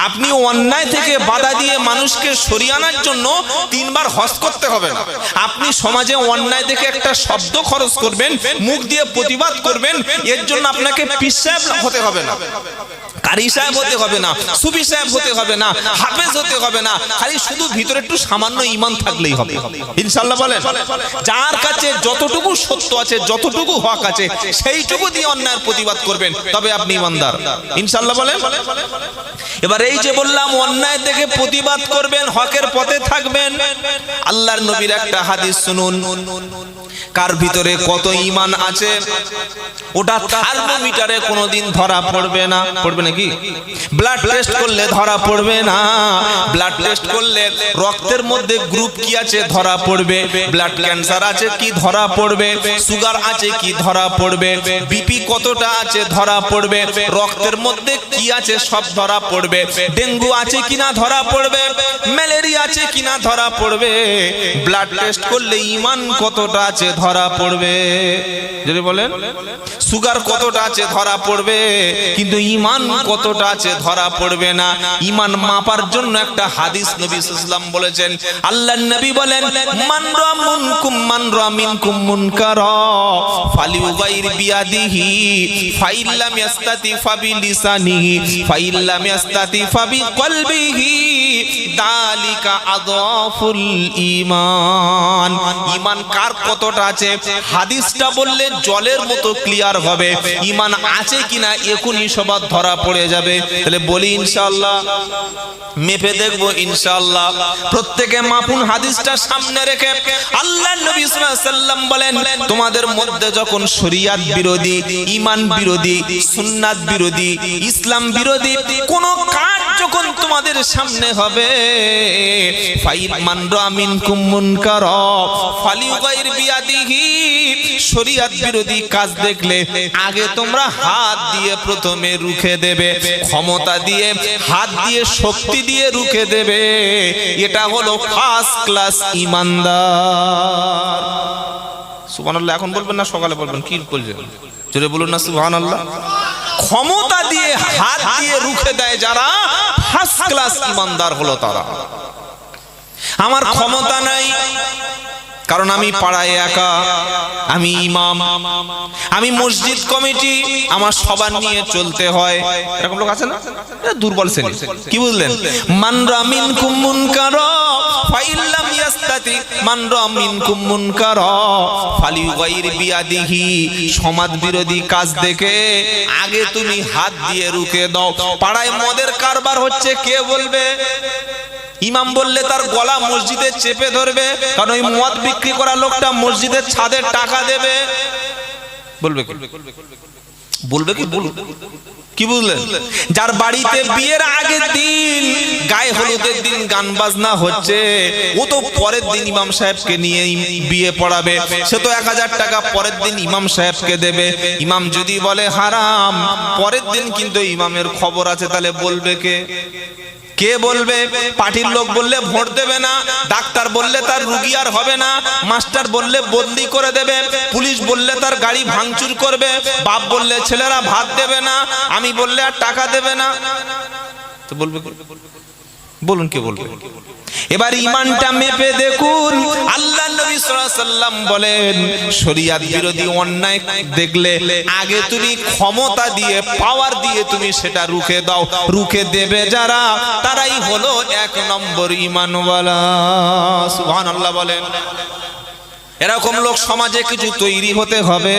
Speaker 1: আপনি অন্যায় থেকে বাধা দিয়ে মানুষকে সরিয়ে আনার জন্য 3 বার হজ করতে হবে না। আপনি সমাজে অন্যায় দেখে একটা শব্দ খরচ করবেন, মুখ দিয়ে প্রতিবাদ করবেন, এর জন্য আপনাকে পীর সাহেব হতে হবে না, কারি সাহেব হতে হবে না, সুফি সাহেব হতে হবে না, হাফেজ হতে হবে না। খালি শুধু ভিতরে একটু সামান্য ঈমান থাকলেই হবে ইনশাআল্লাহ। বলেন, যার কাছে যতটুকু সত্য আছে, যতটুকু হক আছে, সেইটুকু দিয়ে অন্যায়ের প্রতিবাদ করবেন, তবে আপনি ঈমানদার ইনশাআল্লাহ। বলেন, এবার এই যে বললাম অন্যায় থেকে প্রতিবাদ করবেন, হকের পথে থাকবেন, আল্লাহর নবীর একটা হাদিস শুনুন। কার ভিতরে কত ঈমান আছে ওটা থার্মোমিটারে কোনোদিন ধরা পড়বে না। পড়বে নাকি? ব্লাড টেস্ট করলে ধরা পড়বে না। ব্লাড টেস্ট করলে রক্তের মধ্যে গ্রুপ কি আছে ধরা পড়বে, ব্লাড ক্যান্সার আছে কি ধরা পড়বে, সুগার আছে কি ধরা পড়বে, বিপি কতটা আছে ধরা পড়বে, রক্তের মধ্যে কি আছে সব ধরা পড়বে, ডেঙ্গু আছে কিনা ধরা পড়বে, ম্যালেরিয়া আছে কিনা ধরা পড়বে। ব্লাড টেস্ট করলে ঈমান কতটা আছে ধরা পড়বে। যদি বলেন সুগার কতটা আছে ধরা পড়বে, কিন্তু ঈমান কতটা আছে ধরা পড়বে না। ঈমান মাপার জন্য একটা হাদিস নবী সাল্লাল্লাহু আলাইহি ওয়াসাল্লাম বলেছেন। আল্লাহর নবী বলেন, মান রা মিনকুম মুনকারা ফালিউগাইর বিয়াদিহি ফাইল্লাম ইয়াস্তাতি ফাবিলিসানিহি ফাইল্লাম ইয়াস্তাতি ফাবিকলবিহি যালিকা আযাফুল ঈমান। ঈমান কার কতটা আছে হাদিসটা বললে জলের মতো ক্লিয়ার হবে। ঈমান আছে কিনা এখনই সবার ধরা পড়ে যাবে। তাহলে বলি ইনশাআল্লাহ, মেপে দেখবো ইনশাআল্লাহ। প্রত্যেকে মাপুন হাদিসটা সামনে রেখে। আল্লাহর নবী সাল্লাল্লাহু আলাইহি ওয়াসাল্লাম বলেন, তোমাদের মধ্যে যখন শরীয়ত বিরোধী, ঈমান বিরোধী, সুন্নাত বিরোধী, ইসলাম বিরোধী কোন কাজ যখন তোমাদের সামনে হবে, ফাইল মান রা মিনকুম মুনকারা ফালিউগাইর বিয়াদিহি, শরীয়ত বিরোধী কাজ দেখলে আগে তোমরা হাত দিয়ে প্রথমে রুখে দেবে, ক্ষমতা দিয়ে, হাত দিয়ে, শক্তি দিয়ে রুখে দেবে। এটা হলো ফার্স্ট ক্লাস ঈমানদার। সুবহানাল্লাহ। এখন বলবেন না সকালে বলবেন? কি বলছেন? জোরে বলুন না সুবহানাল্লাহ। ক্ষমতা দিয়ে, হাত দিয়ে রুখে দেয় যারা, ফার্স্ট ক্লাস ঈমানদার হলো তারা। আমার ক্ষমতা নাই, কারণ আমি পাড়ায় একা, আমি ইমাম, আমি মসজিদ কমিটি, আমার সবার নিয়ে চলতে হয়। এরকম লোক আছে না? দুর্বল শ্রেণী। কি বুঝলেন? মান রা মিনকুম মুনকারা ফাইল্লাম ইয়াস্তাতি মান রা মিনকুম মুনকারা ফালিউগাইর বিয়াদিহি। সমাজ বিরোধী কাজ দেখে আগে তুমি হাত দিয়ে রুখে দাও। পাড়ায় মদের কারবার হচ্ছে, কে বলবে? ইমাম বললে তার গলা মসজিদে চেপে ধরবে, কারণ ওই মদ বিক্রি করা লোকটা মসজিদের ছাদের টাকা দেবে। বলবে কি? বলবে কি? কি বুঝলেন? যার বাড়িতে বিয়ের আগের দিন, গায়ে হলুদের দিন গান বাজনা হচ্ছে, ও তো পরের দিন ইমাম সাহেবকে নিয়ে বিয়ে পড়াবে, সে তো 1000 টাকা পরের দিন ইমাম সাহেবকে দেবে। ইমাম যদি বলে হারাম, পরের দিন কিন্তু ইমামের খবর আছে, তাহলে বলবে কে? কে বলবে? পার্টির লোক বললে ভোট দেবে না, ডাক্তার বললে তার রুগী আর হবে না, মাস্টার বললে বদলি করে দেবে, পুলিশ বললে তার গাড়ি ভাঙচুর করবে, বাপ বললে ছেলেরা ভাত দেবে না, আমি বললে আর টাকা দেবে না। তো বলবে বলুন কে বলবে? এবার ঈমানটা মেপে দেখুন। আল্লাহর নবী সাল্লাল্লাহু আলাইহি সাল্লাম বলেন, শরীয়ত বিরোধী অন্যায় দেখলে আগে তুমি ক্ষমতা দিয়ে, পাওয়ার দিয়ে তুমি সেটা রুখে দাও। রুখে দেবে যারা, তারাই হলো 1 নম্বর ঈমানওয়ালা। সুবহানাল্লাহ বলেন। এরকম লোক সমাজে কিছু তৈরি হতে হবে।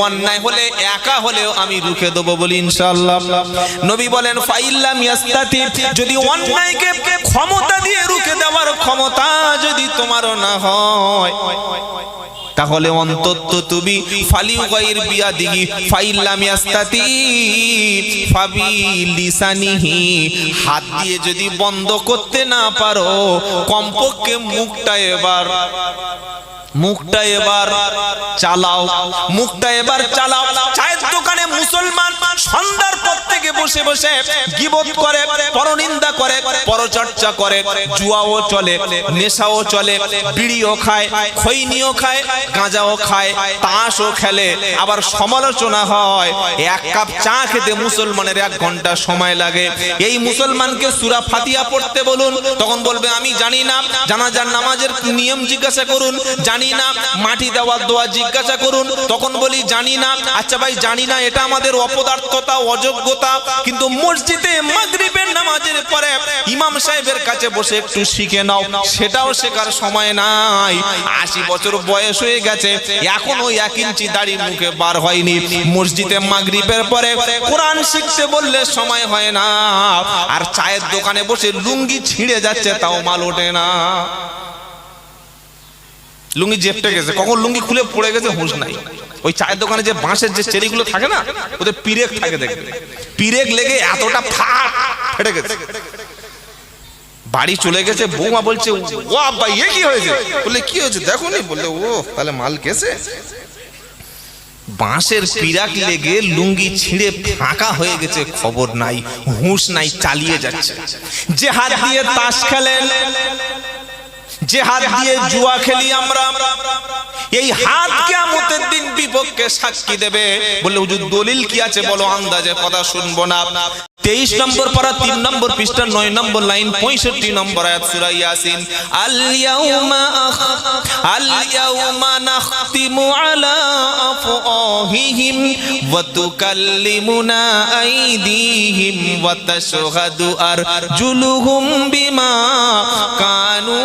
Speaker 1: অন্যায় হলে একা হলেও আমি রুখে দেবো বলি ইনশাআল্লাহ। নবী বলেন ফাইল্লাম ইয়াস্তাতি, যদি অন্যায়কে ক্ষমতা দিয়ে রুখে দেওয়ার ক্ষমতা যদি তোমার না হয়, তাহলে অন্তত তুমি ফালিউগাইর বিয়াদিহি ফাইল্লাম ইয়াস্তাতি ফাবি লিসানিহি, হাত দিয়ে যদি বন্ধ করতে না পারো, কমপক্ষে মুখটা এবার চালাও। মুখটা এবার চালাও। চায়ের দোকানে মুসলমান সন্ধ্যার পর থেকে বসে বসে গীবত করে, পরনিন্দা করে, পরচর্চা করে, জুয়াও চলে, নেশাও চলে, বিড়িও খায়, খৈনিও খায়, গাঁজাও খায়, তাসও খেলে, আবার সমালোচনা হয়। 1 কাপ চা খেতে মুসলমানের 1 ঘন্টা সময় লাগে। এই মুসলমানকে সূরা ফাতিহা পড়তে বলুন, তখন বলবে আমি জানি না। জানাজার নামাজের নিয়ম জিজ্ঞাসা করুন, জানি না। মাটি দেওয়ার দোয়া জিজ্ঞাসা করুন, তখন বলি জানি না। আচ্ছা ভাই জানি না, এটা আমাদের অপদার্থতা, অযোগ্যতা। কিন্তু মসজিদে মাগরিবের নামাজের পরে ইমাম সাহেবের কাছে বসে একটু শিখে নাও, সেটাও শেখার সময় নাই। 80 বছর বয়স হয়ে গেছে, এখনো 1 ইঞ্চি দাড়ি মুখে বার হয়নি। মসজিদে মাগরিবের পরে কোরআন শিখতে বললে সময় হয় না, আর চায়ের দোকানে বসে লুঙ্গি ছিঁড়ে যাচ্ছে, তাও মাল ওঠে না। লুঙ্গি জেপটে গেছে, কখন লুঙ্গি খুলে পড়ে গেছে হুঁশ নাই। ওই চায়ের দোকানে যে বাঁশের যে চেরিগুলো থাকে না, ওদের পিরেক থাকে, দেখবে পিরেক লেগে এতটা ফেটে গেছে। বাড়ি চলে গেছে, বৌমা বলছে ও আব্বা এ কি হয়েছে? বললে কি হয়েছে দেখো নি? বললে ও তাহলে মাল গেছে। বাঁশের পিরাক লেগে লুঙ্গি ছিঁড়ে ফাঁকা হয়ে গেছে, খবর নাই, হুঁশ নাই, চালিয়ে যাচ্ছে। যে হাত দিয়ে তাস খেলেন, যে হাত দিয়ে জুয়া খেলি আমরা, এই হাত কিয়ামতের দিন বিপক্ষে সাক্ষী দেবে। বললে হুজুর দলিল কি আছে বলো, আন্দাজে কথা শুনবো না। 23 নম্বর পারা 3 নম্বর পৃষ্ঠা 9 নম্বর লাইন 65 নম্বর আয়াত সূরা ইয়াসিন। আল ইয়াউমা নাখতিমু আলা আফওয়াহিহিম ওয়া তুকাল্লিমুনা আইদিহিম ওয়া তাশহাদু আরজুলুহুম বিমা কানু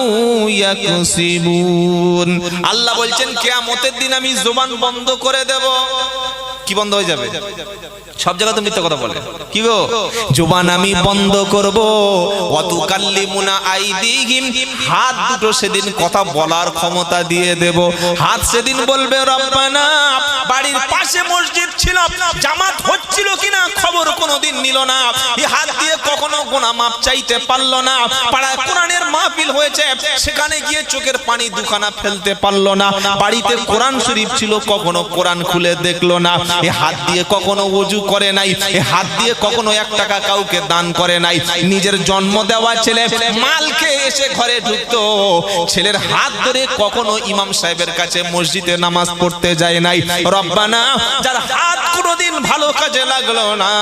Speaker 1: ইয়াকসিবুন। আল্লাহ বলছেন কিয়ামতের দিন আমি জবান বন্ধ করে দেব। কি বন্ধ হয়ে যাবে? সব জায়গায় তো মিথ্যা কথা বলে। কি গো? জবান আমি বন্ধ করব। ওয়াতুকাল্লিমুনা আইদিহিম, হাত দুটো সেদিন কথা বলার ক্ষমতা দিয়ে দেব। হাত সেদিন বলবে রব্বানা, বাড়ির পাশে মসজিদ ছিল, জামাত হচ্ছিল কিনা খবর কোনোদিন নিল না। এই হাত দিয়ে কখনো গুনাহ মাপ চাইতে পারলো না। পাড়ায় কোরআনের মাহফিল হয়েছে, সেখানে গিয়ে চোখের পানি দুখানা ফেলতে পারলো না। বাড়িতে কোরআন শরীফ ছিল, কখনো কোরআন খুলে দেখলো না। এই হাত দিয়ে কখনো ওযু করে নাই, এই হাত দিয়ে কখনো 1 টাকা কাউকে দান করে নাই। নিজের জন্ম দেওয়া ছেলে মালকে এসে ঘরে ঢুকতো, ছেলের হাত ধরে কখনো ইমাম সাহেবের কাছে মসজিদে নামাজ পড়তে যায় নাই। রব্বানা, যার হাত কোনোদিন ভালো কাজে লাগলো না,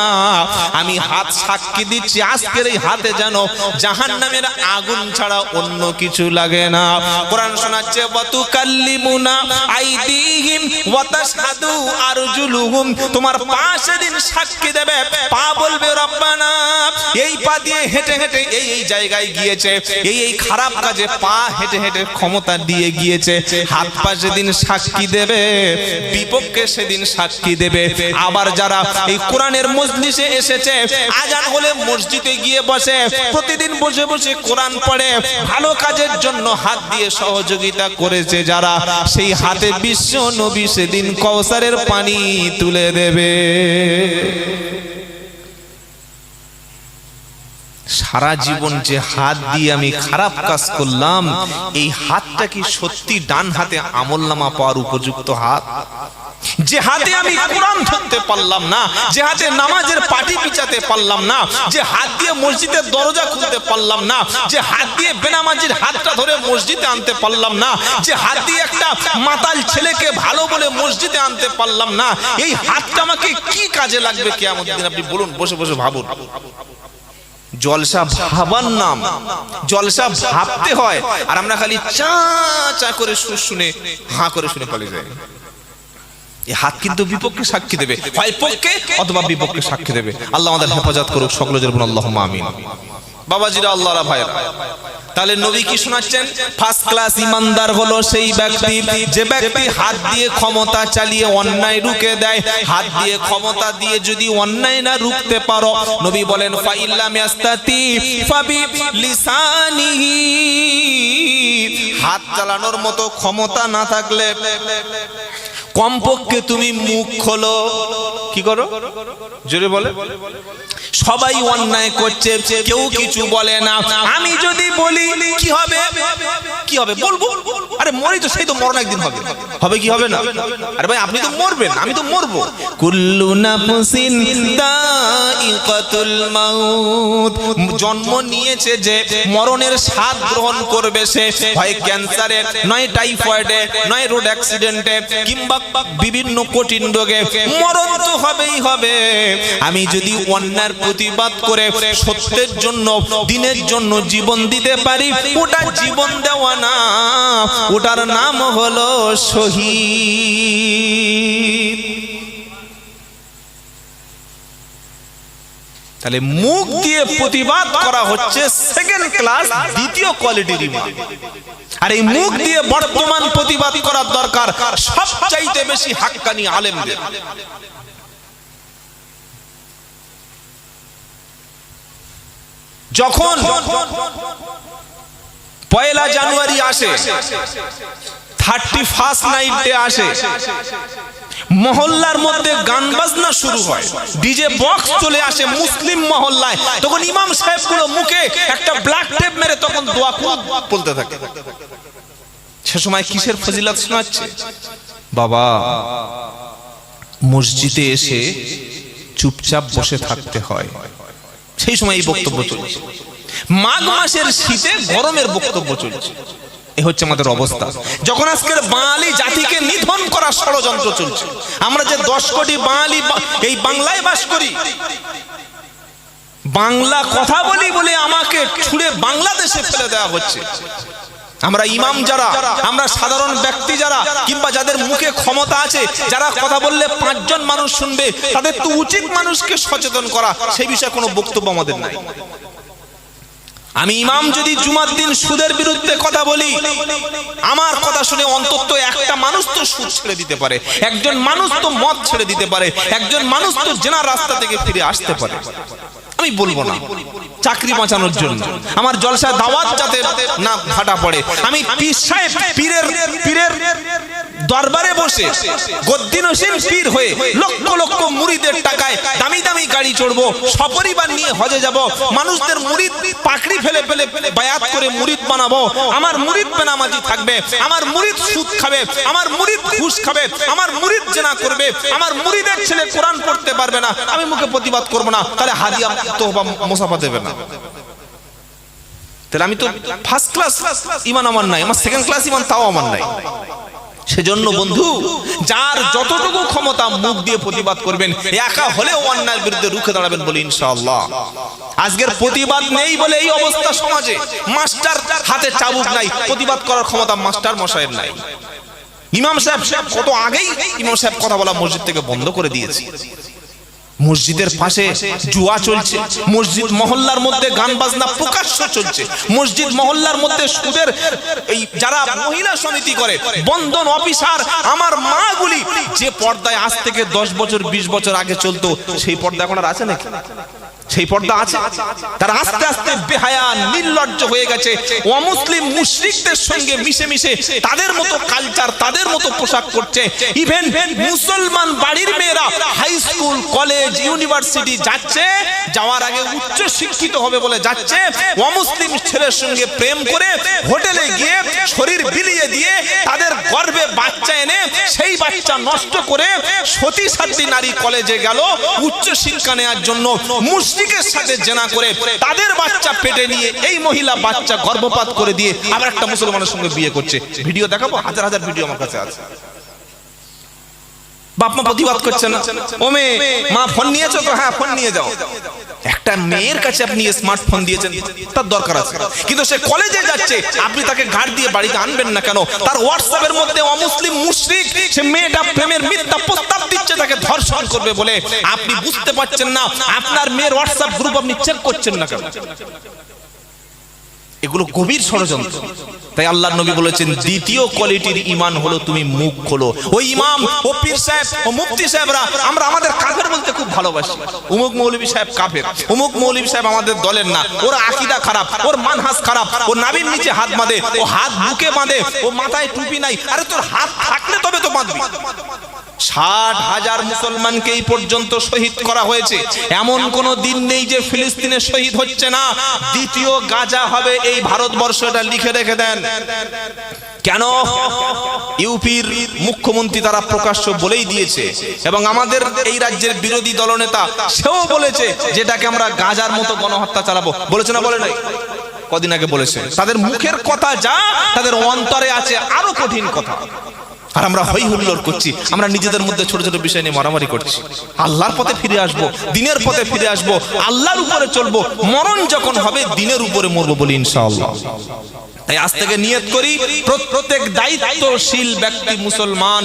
Speaker 1: আমি হাত সাক্ষী দিচ্ছি আজকের এই হাতে যেন জাহান্নামের আগুন ছাড়া অন্য কিছু লাগে না। কোরআন শোনাচ্ছে ওয়াতুকাল্লিমুনা আইদিহিম ওয়া তাশহাদু আরজুলুহুম, তোমার পা সেদিন সাক্ষী দেবে। পা বলবে রব্বানা, এই পা দিয়ে হেঁটে হেঁটে এই জায়গায় গিয়েছে, এই খারাপ কাজে পা হেঁটে হেঁটে ক্ষমতা দিয়ে গিয়েছে। হাত পা সেদিন সাক্ষী দেবে, বিপক্ষে সেদিন সাক্ষী দেবে। আবার যারা এই কোরআনের মজলিসে এসেছে, আজান হলে মসজিদে গিয়ে বসে, প্রতিদিন বসে বসে কোরআন পড়ে, ভালো কাজের জন্য হাত দিয়ে সহযোগিতা করেছে যারা, সেই হাতে বিশ্ব নবী সেদিন কাউসারের পানি তুলে দেবে। সারা জীবন যে হাত দিয়ে আমি খারাপ কাজ করলাম, এই হাতটা কি সত্যি ডান হাতে আমলনামা পাওয়ার উপযুক্ত হাত? যে হাতে আমি কোরআন ধরতে পারলাম না, যে হাতে নামাজের পাটি পিছাতে পারলাম না, যে হাত দিয়ে মসজিদের দরজা খুলতে পারলাম না, যে হাত দিয়ে বেনামাজির হাতটা ধরে মসজিদে আনতে পারলাম না, যে হাত দিয়ে একটা মাতাল ছেলেকে ভালো বলে মসজিদে আনতে পারলাম না, এই হাতটা আমাকে কি কাজে লাগবে কিয়ামতের দিন? আপনি বলুন, বসে বসে ভাবুন। জলসা ভাবার নাম, জলসা ভাবতে হয়, আর আমরা খালি চা চা করে শুনে হাঁ করে শুনে পালিয়ে যাই। এই হাত কিন্তু বিপক্ষে সাক্ষী দেবে, হয় পক্ষে অথবা বিপক্ষে সাক্ষী দেবে। আল্লাহ আমাদের হেফাজত করুক, সকলে জন্য আল্লাহুম্মা আমিন। বাবাজিরা, আল্লাহরা ভাইরা, তাহলে নবী কি শোনাচ্ছেন? ফার্স্ট ক্লাস ইমানদার হলো সেই ব্যক্তি যে ব্যক্তি হাত দিয়ে ক্ষমতা চালিয়ে অন্যায় রুখে দেয়। হাত দিয়ে ক্ষমতা দিয়ে যদি অন্যায় না রুখতে পারো, নবী বলেন ফাইল্লাম ইয়াস্তাতি ফাবি লিসানিহি, হাত চালানোর মতো ক্ষমতা না থাকলে কমপক্ষে তুমি মুখ খোলো। কি করো? জোরে বলে। সবাই অন্যায় করছে, কেউ কিছু বলে না। আমি যদি বলি কি হবে? কি হবে বলবো? আরে মরি তো, সেই তো মরণ একদিন হবে। হবে কি হবে না? আরে ভাই আপনি তো মরবেন, আমি তো মরবো। কুল্লু নাফসিন দাইকাতুল মাউত, জন্ম নিয়েছে যে মরণের স্বাদ গ্রহণ করবে সে, হয় ক্যান্সারে, নয় টাইফয়েডে, নয় রোড অ্যাক্সিডেন্টে, কিংবা বিভিন্ন কঠিন রোগে, মরণ তো হবেই হবে। আমি যদি অন্যায়ের প্রতিবাদ করে সত্যের জন্য, দিনের জন্য জীবন দিতে পারি, ওটা জীবন দেওয়া না, ওটার নাম হলো শহীদ। তাহলে মুখ দিয়ে প্রতিবাদ করা হচ্ছে সেকেন্ড ক্লাস, দ্বিতীয় কোয়ালিটির ঈমান। আর এই মুখ দিয়ে বর্তমান প্রতিবাদ করার দরকার সবচাইতে বেশি হাক্কানি আলেমদের। যখন 1 জানুয়ারি আসে, 31st নাইট ডে আসে, মহল্লার মধ্যে গান বাজনা শুরু হয়, ডিজে বক্স চলে আসে মুসলিম মহল্লায়, তখন ইমাম সাহেবগুলো মুখে একটা ব্ল্যাক টেপ মেরে তখন দোয়া বলতে থাকে। সে সময় কিসের ফজিলত শোনাচ্ছে? বাবা, মসজিদে এসে চুপচাপ বসে থাকতে হয়। সেই সময় এই বক্তব্য চলছে। মাঘ মাসের শীতে গরমের বক্তব্য চলছে। এই হচ্ছে আমাদের অবস্থা। যখন আজকের বাঙালি জাতিকে নিধন করার ষড়যন্ত্র চলছে, আমরা যে 10 কোটি বাঙালি এই বাংলায় বাস করি, বাংলা কথা বলি বলে আমাকে ছুড়ে বাংলাদেশে ফেলে দেওয়া হচ্ছে। আমরা ইমাম যারা, আমরা সাধারণ ব্যক্তি যারা, কিংবা যাদের মুখে ক্ষমতা আছে, যারা কথা বললে 5 জন মানুষ শুনবে, তাদের তো উচিত মানুষকে সচেতন করা। সেই বিষয়ে কোনো বক্তব্য আমাদের নাই। আমি ইমাম যদি জুমার দিন সুদের বিরুদ্ধে কথা বলি, আমার কথা শুনে অন্তত একটা মানুষ তো সুদ ছেড়ে দিতে পারে, একজন মানুষ তো মদ ছেড়ে দিতে পারে, একজন মানুষ তো জেনার রাস্তা থেকে ফিরে আসতে পারে। আমি বলবো না চাকরি বাঁচানোর জন্য, আমার জলসা দাওয়াত যাতে না ঘাটা পড়ে, আমি পীর সাহেব পীরের দরবারে বসে গদ্দিনসীন পীর হয়ে লক্ষ লক্ষ মুরিদের টাকায় দামি দামি গাড়ি চড়বো, সপরিবার নিয়ে হজে যাব, মানুষদের মুরিদ পাকড়ি ফেলে ফেলে বায়াত করে মুরিদ বানাবো। আমার মুরিদ বেনামাজি থাকবে, আমার মুরিদ সুদ খাবে, আমার মুরিদ ঘুষ খাবে, আমার মুরিদ জেনা করবে, আমার মুরিদের ছেলে কোরআন পড়তে পারবে না, আমি মুখে প্রতিবাদ করবো না, তাহলে হাদিয়া তোহবা মুসাফা দেবে না। তাহলে আমি তো ফার্স্ট ক্লাস ইমান আমার নাই, আমার সেকেন্ড ক্লাস ইমান তাও আমার নাই। সেজন্য বন্ধু, যার যতটুকু ক্ষমতা মুখ দিয়ে প্রতিবাদ করবেন, একা হলেও অন্যায়ের বিরুদ্ধে রুখে দাঁড়াবেন বলে ইনশাআল্লাহ। আজকের প্রতিবাদ নেই বলে এই অবস্থা সমাজে। মাস্টার হাতে চাবুক নাই, প্রতিবাদ করার ক্ষমতা মাস্টার মশাইয়ের নাই। ইমাম সাহেব কত আগেই ইমাম সাহেব কথা বলা মসজিদ থেকে বন্ধ করে দিয়েছে। মসজিদের পাশে জুয়া চলছে, মসজিদ মহল্লার মধ্যে গান বাজনা প্রকাশ্য চলছে, মসজিদ মহল্লার মধ্যে সুদের এই যারা মহিলা সমিতি করে, বন্ধন অফিসার, আমার মাগুলি যে পর্দায় আজ থেকে 10 বছর 20 বছর আগে চলতো, সেই পর্দা এখন আর আছে নাকি? সেই পর্দা আছে? তারা আস্তে আস্তে বেহায়া নির্লজ্জ হয়ে গেছে, অমুসলিম মুশরিকদের সঙ্গে মিশে মিশে তাদের মতো কালচার, তাদের মতো পোশাক করছে। ইভেন মুসলমান বাড়ির মেয়েরা হাই স্কুল, কলেজ, ইউনিভার্সিটি যাচ্ছে, যাওয়ার আগে উচ্চ শিক্ষিত হবে বলে যাচ্ছে, অমুসলিম ছেলের সঙ্গে প্রেম করে হোটেলে গিয়ে শরীর বিলিয়ে দিয়ে তাদের গর্ভে বাচ্চা এনে সেই বাচ্চা নষ্ট করে সতী সাধ্বী নারী কলেজে গেল উচ্চ শিক্ষা নেওয়ার জন্য, মুশরিকের সাথে জেনা করে তাদের বাচ্চা পেটে নিয়ে এই মহিলা বাচ্চা গর্ভপাত করে দিয়ে আবার একটা মুসলমানের সঙ্গে বিয়ে করছে। ভিডিও দেখাবো, হাজার হাজার ভিডিও আমার কাছে আছে। বাপ মা প্রতিবাদ করছে না, ও মেয়ে মা ফোন নিয়েছো তো? হ্যাঁ ফোন নিয়ে যাও। একটা মেয়ের কাছে আপনি স্মার্টফোন দিয়েছেন, তার দরকার আছে, কিন্তু সে কলেজে যাচ্ছে, আপনি তাকে গাড়ি দিয়ে বাড়িতে আনবেন না কেন? তার হোয়াটসঅ্যাপের মধ্যে অমুসলিম মুশরিক সে মেয়েটা প্রেমের মিথ্যা প্রস্তাব দিচ্ছে, তাকে ধর্ষণ করবে বলে আপনি বুঝতে পারছেন না, আপনার মেয়ের হোয়াটসঅ্যাপ গ্রুপ আপনি চেক করছেন না কেন? এগুলো গভীর ষড়যন্ত্র। তাই আল্লাহর নবী বলেছেন দ্বিতীয় কোয়ালিটির ঈমান হলো তুমি মুখ খোলো। ওই ইমাম ও পীর সাহেব ও মুফতি সাহেবরা আমরা আমাদের কাফের বলতে খুব ভালোবাসি। অমুক মৌলভী সাহেব কাফের, অমুক মৌলভী সাহেব আমাদের দলের না, ওর আকীদা খারাপ, ওর মানহাজ খারাপ, ও নাভির নিচে হাত বাঁধে, ও হাত বুকে বাঁধে, ও মাথায় টুপি নাই। আরে তোর হাত থাকলে তবে তো বাঁধবি। 60,000 মুসলমানকে এই পর্যন্ত শহীদ করা হয়েছে, এমন কোন দিন নেই যে ফিলিস্তিনে শহীদ হচ্ছে না। দ্বিতীয় গাজা হবে এই ভারতবর্ষ, এটা লিখে রেখে দেন। কেন? ইউপির মুখ্যমন্ত্রী তারা প্রকাশ্য বলেই দিয়েছে, এবং আমাদের এই রাজ্যের বিরোধী দলনেতা সেও বলেছে যেটাকে আমরা গাজার মতো গণহত্যা চালাবো। বলেছে না? বলে নাই? কদিন আগে বলেছে। তাদের মুখের কথা যা, তাদের অন্তরে আছে আরো কঠিন কথা। আর আমরা হই হুল্লোড় করছি, আমরা নিজেদের মধ্যে ছোট ছোট বিষয় নিয়ে মারামারি করছি। আল্লাহর পথে ফিরে আসব, দিনের পথে ফিরে আসব, আল্লাহর উপরে চলবো, মরণ যখন হবে দিনের উপরে মরবো বলি ইনশাআল্লাহ। তাই আজ থেকে নিয়ত করি, প্রত্যেক দায়িত্বশীল ব্যক্তি মুসলমান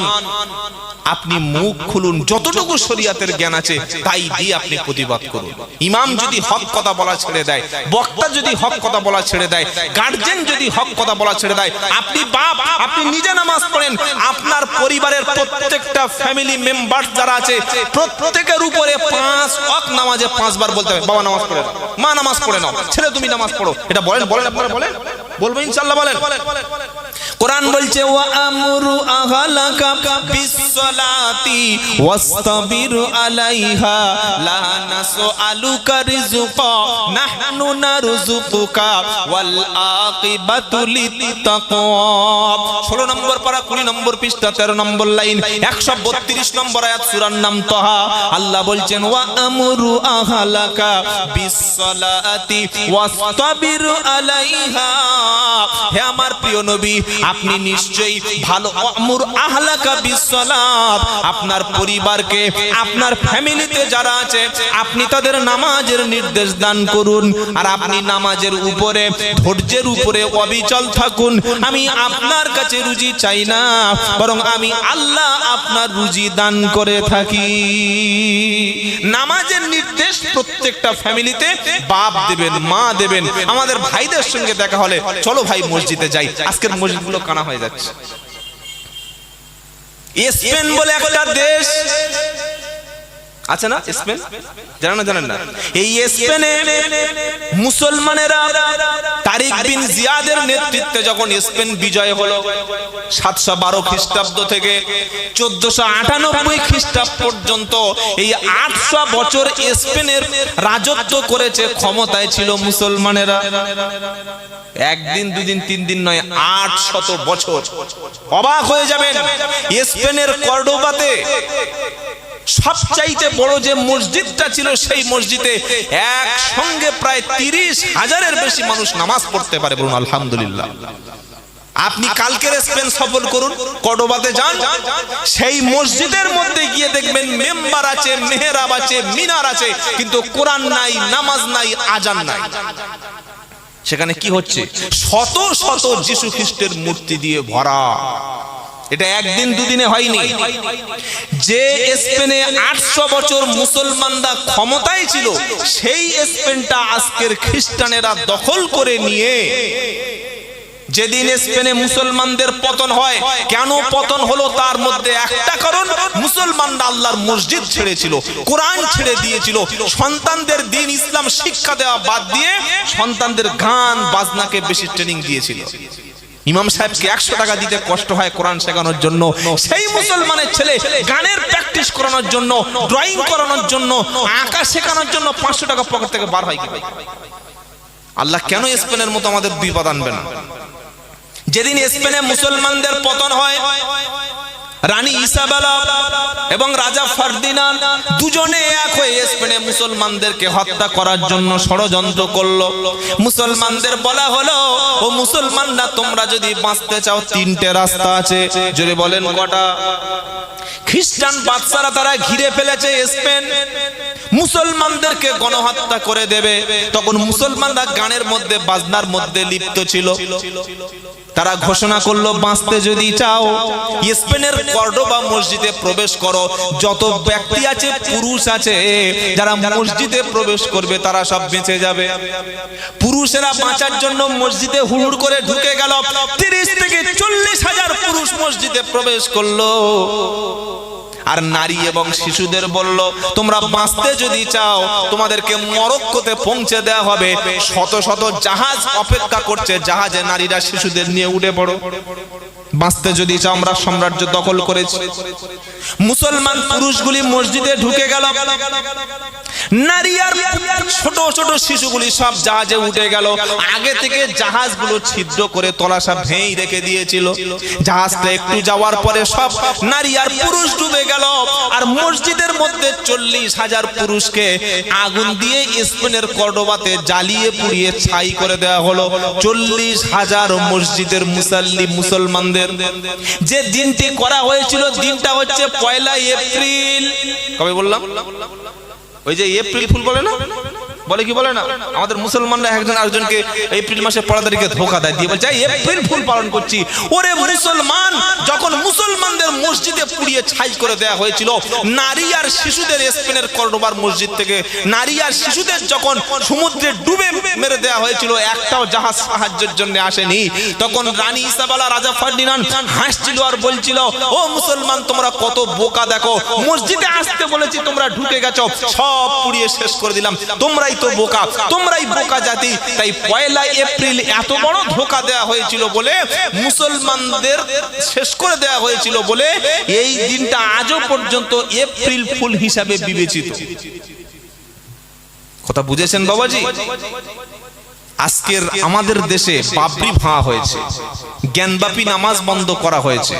Speaker 1: আপনি মুখ খুলুন, যতটুকু শরীয়তের জ্ঞান আছে তাই দিয়ে আপনি প্রতিবাদ করুন। ইমাম যদি হক কথা বলা ছেড়ে দেয়, বক্তা যদি হক কথা বলা ছেড়ে দেয়, গার্জেন যদি হক কথা বলা ছেড়ে দেয়, আপনি বাপ, আপনি নিজে নামাজ পড়েন, আপনার পরিবারের প্রত্যেকটা ফ্যামিলি মেম্বার যারা আছে প্রত্যেকের উপরে 5 ওয়াক্ত নামাজে 5 বার বলতে হবে, বাবা নামাজ পড়ে নাও, মা নামাজ পড়ে নাও, ছেলে তুমি নামাজ পড়ো। এটা বলেন? বলেন? আপনারা বলেন? বলবো ইনশাআল্লাহ। বলেন। কোরআন বলছে ওয়া আমরু আহলাকা বিসসালাতি ওয়াসতাবির আলাইহা লা নাসআলুকা রিজকা নাহনু নারযুকুকা ওয়াল আকিবাতু লিত্তাকওয়া। 16 নম্বর পারা 20 নম্বর পৃষ্ঠা 13 নম্বর লাইন 132 নম্বর আয়াত সূরার নাম তাহা। আল্লাহ বলছেন ওয়া আমরু আহলাকা বিসসালাতি ওয়াসতাবির আলাইহা। হে আমার প্রিয় নবী, আপনি নিশ্চয়ই ভালো আমুর আহলাকা বিসসালাত, আপনার পরিবারকে, আপনার ফ্যামিলিতে যারা আছে আপনি তাদের নামাজের নির্দেশ দান করুন, আর আপনি নামাজের উপরে, ধৈর্যের উপরে অবিচল থাকুন। আমি আপনার কাছে রুজি চাই না, বরং আমি আল্লাহ আপনার রুজি দান করে থাকি। নামাজের নির্দেশ প্রত্যেকটা ফ্যামিলিতে বাপ দেবেন, মা দেবেন। আমাদের ভাইদের সঙ্গে দেখা হলে চলো ভাই মসজিদে যাই, আজকের মসজিদগুলো কানা হয়ে যাচ্ছে। স্পেন বলে একটা দেশ আছে না? স্পেন জানেন না? এই স্পেনে মুসলমানেরা তারিক বিন জিয়াদের নেতৃত্বে যখন স্পেন বিজয় হলো 712 খ্রিস্টাব্দ থেকে 1498 খ্রিস্টাব্দ পর্যন্ত এই 800 বছর স্পেনের রাজত্ব করেছে, ক্ষমতায় ছিল মুসলমানেরা। একদিন, দুদিন, 3 দিন নয়, 800 বছর। অবাক হয়ে যাবেন, স্পেনের কর্ডোবাতে সবচাইতে বড় যে মসজিদটা ছিল, সেই মসজিদে একসঙ্গে প্রায় 30,000-এর বেশি মানুষ নামাজ পড়তে পারে। বলুন আলহামদুলিল্লাহ। আপনি কালকের স্পেন সফর করুন, কর্ডোবাতে যান, সেই মসজিদের মধ্যে গিয়ে দেখবেন মেম্বার আছে, মেহরাব আছে, মিনার আছে, কিন্তু কোরআন নাই, নামাজ নাই, আজান নাই। সেখানে কি হচ্ছে? শত শত যিশু খ্রিস্টের মূর্তি দিয়ে ভরা। এটা একদিন দুদিনে হয়নি। যে স্পেনে 800 বছর মুসলমানরা ক্ষমতায় ছিল, সেই স্পেনটা আজকের খ্রিস্টানেরা দখল করে নিয়ে, যেদিন স্পেনে মুসলমানদের পতন হয়, কেন পতন হলো তার মধ্যে একটা কারণ, মুসলমানরা আল্লাহর মসজিদ ছেড়েছিল, কোরআন ছেড়ে দিয়েছিল, সন্তানদের দ্বীন ইসলাম শিক্ষা দেওয়া বাদ দিয়ে সন্তানদের গান বাজনাকে বেশি ট্রেনিং দিয়েছিল। ইমাম সাহেবকে 100 টাকা দিতে কষ্ট হয় কোরআন শেখানোর জন্য, সেই মুসলমানের ছেলে গানের প্র্যাকটিস করানোর জন্য, ড্রয়িং করানোর জন্য, আঁকা শেখানোর জন্য 500 টাকা পকেট থেকে বার হয়। কি ভাই, আল্লাহ কেন স্পেনের মতো আমাদের বিপদ আনবে না? যেদিন স্পেনে মুসলমানদের পতন হয়, রানী ইসাবেলা এবং রাজা ফার্দিনান্দ দুজনে এক হয়ে স্পেনে মুসলমানদেরকে হত্যা করার জন্য ষড়যন্ত্র করলো। মুসলমানদের বলা হলো, ও মুসলমানরা, তোমরা যদি বাঁচতে চাও 3টে রাস্তা আছে। জোরে বলেন কটা? খ্রিস্টান বাদশারা তারা ঘিরে ফেলেছে স্পেন, মুসলমানদেরকে গণহত্যা করে দেবে। তখন মুসলমানরা গানের মধ্যে বাজনার মধ্যে লিপ্ত ছিল। তারা ঘোষণা করলো, বাঁচতে যদি চাও স্পেনের কর্ডোবা মসজিদে প্রবেশ করো। যত ব্যক্তি আছে, পুরুষ আছে, যারা মসজিদে প্রবেশ করবে তারা সব বেঁচে যাবে। পুরুষেরা বাঁচার জন্য মসজিদে হুড় করে ঢুকে গেল। 30 থেকে 40,000 পুরুষ মসজিদে প্রবেশ করলো। আর নারী এবং শিশুদের বলল, তোমরা বাঁচতে যদি চাও তোমাদেরকে মরক্কোতে পৌঁছে দেওয়া হবে। শত শত জাহাজ অপেক্ষা করছে, জাহাজে নারীরা শিশুদের নিয়ে উঠে পড়ো। বাঁচতে যদি চাও, আমরা সাম্রাজ্য দখল করেছি। মুসলমান পুরুষগুলি মসজিদে ঢুকে গেল। নারী আর ছোট ছোট শিশুগুলি সব জাহাজে উঠে গেল। আগে থেকে জাহাজগুলো ছিদ্র করে তলাশা ভেঙে রেখে দিয়েছিল। জাহাজটা একটু যাওয়ার পরে সব নারী আর পুরুষ ডুবে গেল। আর মসজিদের মধ্যে 40,000 পুরুষকে আগুন দিয়ে স্পেনের কর্ডোবাতে জ্বালিয়ে পুড়িয়ে ছাই করে দেওয়া হলো। 40,000 মসজিদের মুসাল্লি মুসলমানদের। যে দিনটি করা হয়েছিল, দিনটা হচ্ছে 1 এপ্রিল। কবে বললাম? ওই যে এপ্রিল ফুল বলে না, বলে কি বলে না, আমাদের মুসলমানরা একজন আরেকজনকে এপ্রিল মাসে 15 তারিখে ধোঁকা দেয়, দিয়ে বলছে এপ্রিল ফুল পালন করছি। ওরে মুসলমান, যখন মুসলমানদের মসজিদে পুড়িয়ে ছাই করে দেওয়া হয়েছিল, নারী আর শিশুদের স্পেনের কর্ডোবার মসজিদ থেকে নারী আর শিশুদের যখন সমুদ্রে ডুবে মেরে দেওয়া হয়েছিল, একটাও জাহাজ সাহায্যের জন্য আসেনি। তখন রানী ইসাবেলা, রাজা ফার্ডিনান্ড হাসছিল আর বলছিল, ও মুসলমান, তোমরা কত বোকা দেখো, মসজিদে আসতে বলেছি তোমরা ঢুকে গেছো, সব পুড়িয়ে শেষ করে দিলাম, তোমরাই তো বোকা, তোমরাই বোকা জাতি। তাই 1 এপ্রিল এত বড় ধোঁকা দেওয়া হয়েছিল বলে, মুসলমানদের শেষ করে দেওয়া হয়েছিল বলে এই দিনটা আজও পর্যন্ত এপ্রিল ফুল হিসাবে বিবেচিত। কথা বুঝেছেন বাবাজি? আজকের আমাদের দেশে বাবরি ভাঙা হয়েছে, জ্ঞানব্যাপী নামাজ বন্ধ করা হয়েছে।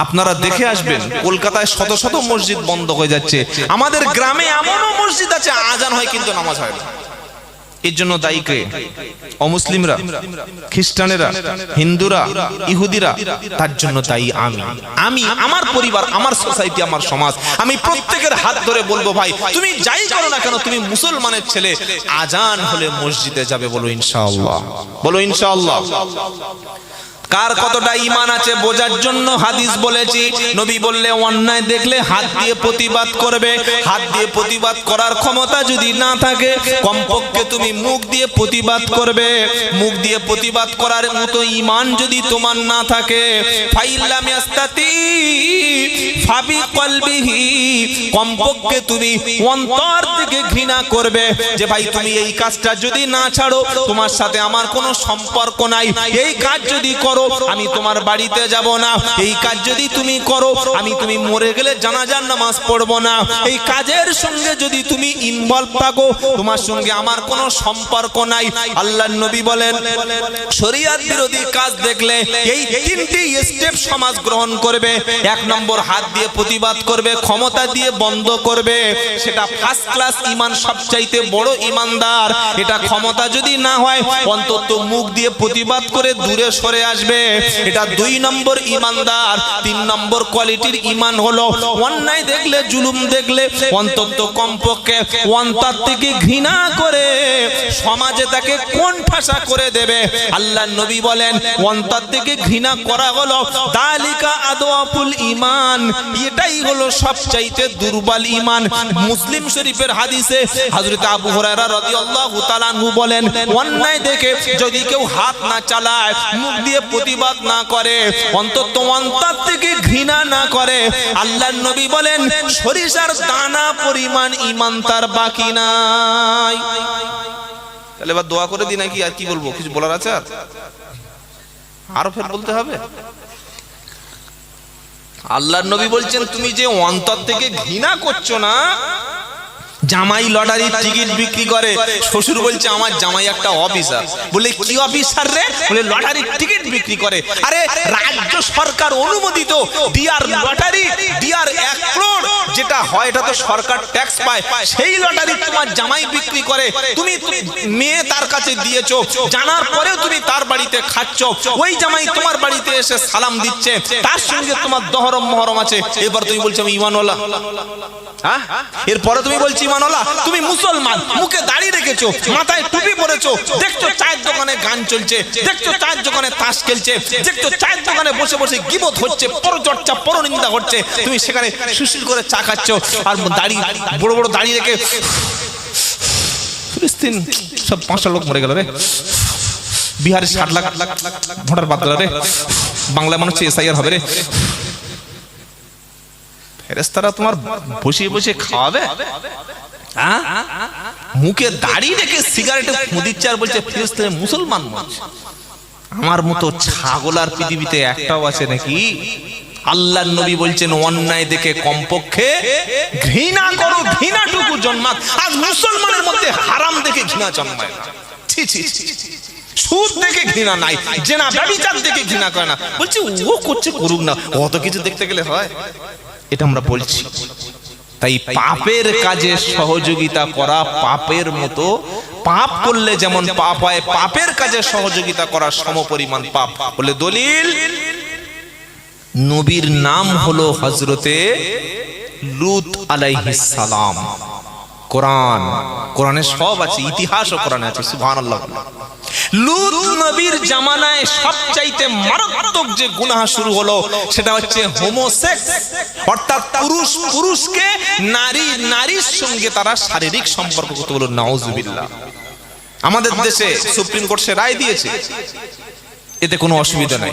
Speaker 1: আপনারা দেখে আসবেন, কলকাতায় শত শত মসজিদ বন্ধ হয়ে যাচ্ছে। আমাদের গ্রামে এমনও মসজিদ আছে আজান হয় কিন্তু নামাজ হয় না। এর জন্য দায়ী কে? অমুসলিমরা, খ্রিস্টানেরা, হিন্দুরা, ইহুদিরা। তার জন্য দায়ী আমি, আমার পরিবার, আমার সোসাইটি, আমার সমাজ। আমি প্রত্যেকের হাত ধরে বলবো, ভাই তুমি যাই করো না কেন, তুমি মুসলমানের ছেলে, আজান হলে মসজিদে যাবে। বলো ইনশাআল্লাহ, বলো ইনশাআল্লাহ। কার কতটা ঈমান আছে বোঝার জন্য হাদিস বলেছি। নবী বললে, অন্যায় দেখলে হাত দিয়ে প্রতিবাদ করবে। হাত দিয়ে প্রতিবাদ করার ক্ষমতা যদি না থাকে, কমপক্ষে তুমি মুখ দিয়ে প্রতিবাদ করবে। মুখ দিয়ে প্রতিবাদ করার মতো ঈমান যদি তোমার না থাকে, ফাইল্লাম ইয়াস্তাতি ফাবি কলবিহি, কমপক্ষে তুমি অন্তর থেকে ঘৃণা করবে যে ভাই তুমি এই কাজটা যদি না ছাড়ো, তোমার সাথে আমার কোনো সম্পর্ক নাই। এই কাজ যদি করো, আমি তোমার বাড়িতে যাব না। এই কাজ যদি তুমি করো, আমি তুমি মরে গেলে জানাজার নামাজ পড়বো না। এই কাজের সঙ্গে যদি তুমি ইনভলভ থাকো, তোমার সঙ্গে আমার কোনো সম্পর্ক নাই। আল্লাহর নবী বলেন, শরীয়ত বিরোধী কাজ দেখলে এই 3টি স্টেপ সমাজ গ্রহণ করবে। 1 নম্বর, হাত দিয়ে প্রতিবাদ করবে, ক্ষমতা দিয়ে বন্ধ করবে। সেটা ফার্স্ট ক্লাস ঈমান, সবচাইতে বড় ঈমানদার। এটা ক্ষমতা যদি না হয়, অন্তত মুখ দিয়ে প্রতিবাদ করে দূরে সরে আসবে। এটা 2 নম্বর ঈমানদার। 3 নম্বর কোয়ালিটির ঈমান হলো, অন্যায় দেখলে, জুলুম দেখলে অন্তত কমপক্ষে অন্তর থেকে ঘৃণা করে সমাজে তাকে কোণঠাসা করে দেবে। আল্লাহর নবী বলেন, অন্তর থেকে ঘৃণা করা হলো দালিকা আদওয়াফুল ঈমান, এটাই হলো সবচাইতে দুর্বল ঈমান। মুসলিম শরীফের হাদিসে হযরত আবু হুরায়রা রাদিয়াল্লাহু তাআলা আনহু বলেন, অন্যায় দেখে যদি কেউ হাত না চালায়, মুখ দিয়ে প্রতিবাদ না করে, অন্তত অন্তর থেকে ঘৃণা না করে, আল্লাহর নবী বলেন সরিষার দানা পরিমাণ ঈমান তার বাকি নাই। তাহলে এবার দোয়া করে দিই নাকি? আর কি বলবো? কিছু বলার আছে? আরো ফের বলতে হবে? আল্লাহর নবী বলছেন, তুমি যে অন্তর থেকে ঘৃণা করছো না, জামাই লটারির টিকিট বিক্রি করে, শ্বশুর বলছে আমার জামাই একটা অফিসার। বলে কি অফিসার রে? বলে লটারির টিকিট বিক্রি করে। আরে রাজ্য সরকার অনুমোদিত ডিআর লটারি, ডিআর 1 crore যেটা হয় এটা তো সরকার ট্যাক্স পায়, সেই লটারি তোমার জামাই বিক্রি করে। তুমি মেয়ে তার কাছে দিয়েছো, জানার পরেও তুমি তার বাড়িতে খাচ্ছ, ওই জামাই তোমার বাড়িতে এসে সালাম দিচ্ছে, তার সঙ্গে তোমার দহরম মহরম আছে। এবার তুমি বলছো আমি ঈমানওয়ালা। হ্যাঁ, এরপরে তুমি বলছি ঈমানওয়ালা, তুমি মুসলমান, মুখে দাড়ি রেখেছো, মাথায় টুপি পরেছো, দেখছো চায়ের দোকানে গান চলছে, দেখছো চায়ের দোকানে তাস খেলছে, দেখছো চায়ের দোকানে বসে বসে গীবত হচ্ছে, পরচর্চা পরনিন্দা হচ্ছে, তুমি সেখানে সুশীল করে চা খাচ্ছ আর দাড়ি বড় বড় দাড়ি রেখে ফিলিস্তিন সব 5টা লোক মরে গেল রে, বিহারে 60 লাখ ভোটার বাদ গেল রে, বাংলা মানুষ এসআইআর হবে রে। ফেরেশতারা তোমার বসিয়ে বসে খাওয়াবে? মুখে দাড়ি রেখে সিগারেটে ফুঁ দিচ্ছে আর বলছে ফিলিস্তিনের মুসলমান মানুষ। আমার মতো ছাগল আর পৃথিবীতে একটাও আছে নাকি? আল্লাহর নবী বলছেন অন্যায় দেখে কমপক্ষে ঘৃণা করো, ঘৃণাটুকু জন্মাক। আর মুসলমানের মধ্যে হারাম দেখে ঘৃণা জন্মায় না। ছি ছি, সুদ দেখে ঘৃণা নাই, জেনা ব্যভিচার দেখে ঘৃণা করে না। বলছে ও করছে করুক না, অত কিছু দেখতে গেলে হয়? এটা আমরা বলছি। তাই পাপের কাজে সহযোগিতা করা পাপের মতো, পাপ করলে যেমন পাপ হয়, পাপের কাজে সহযোগিতা করা সমপরিমাণ পাপ। বলে দলিল, নবীর নাম হলো হযরতে লূত আলাইহিস সালাম। কোরআন, কোরআনে সব আছে, ইতিহাসও কোরআনে আছে। সুবহানাল্লাহ। লূত নবীর জামানায় সবচাইতে মারাত্মক যে গুনাহ শুরু হলো সেটা হচ্ছে হোমোসেক্স, অর্থাৎ পুরুষ পুরুষকে, নারী নারীর সঙ্গে তারা শারীরিক সম্পর্ক করতে বলো। নাউজুবিল্লাহ। আমাদের দেশে সুপ্রিম কোর্ট সে রায় দিয়েছে, এতে কোনো অসুবিধা নাই।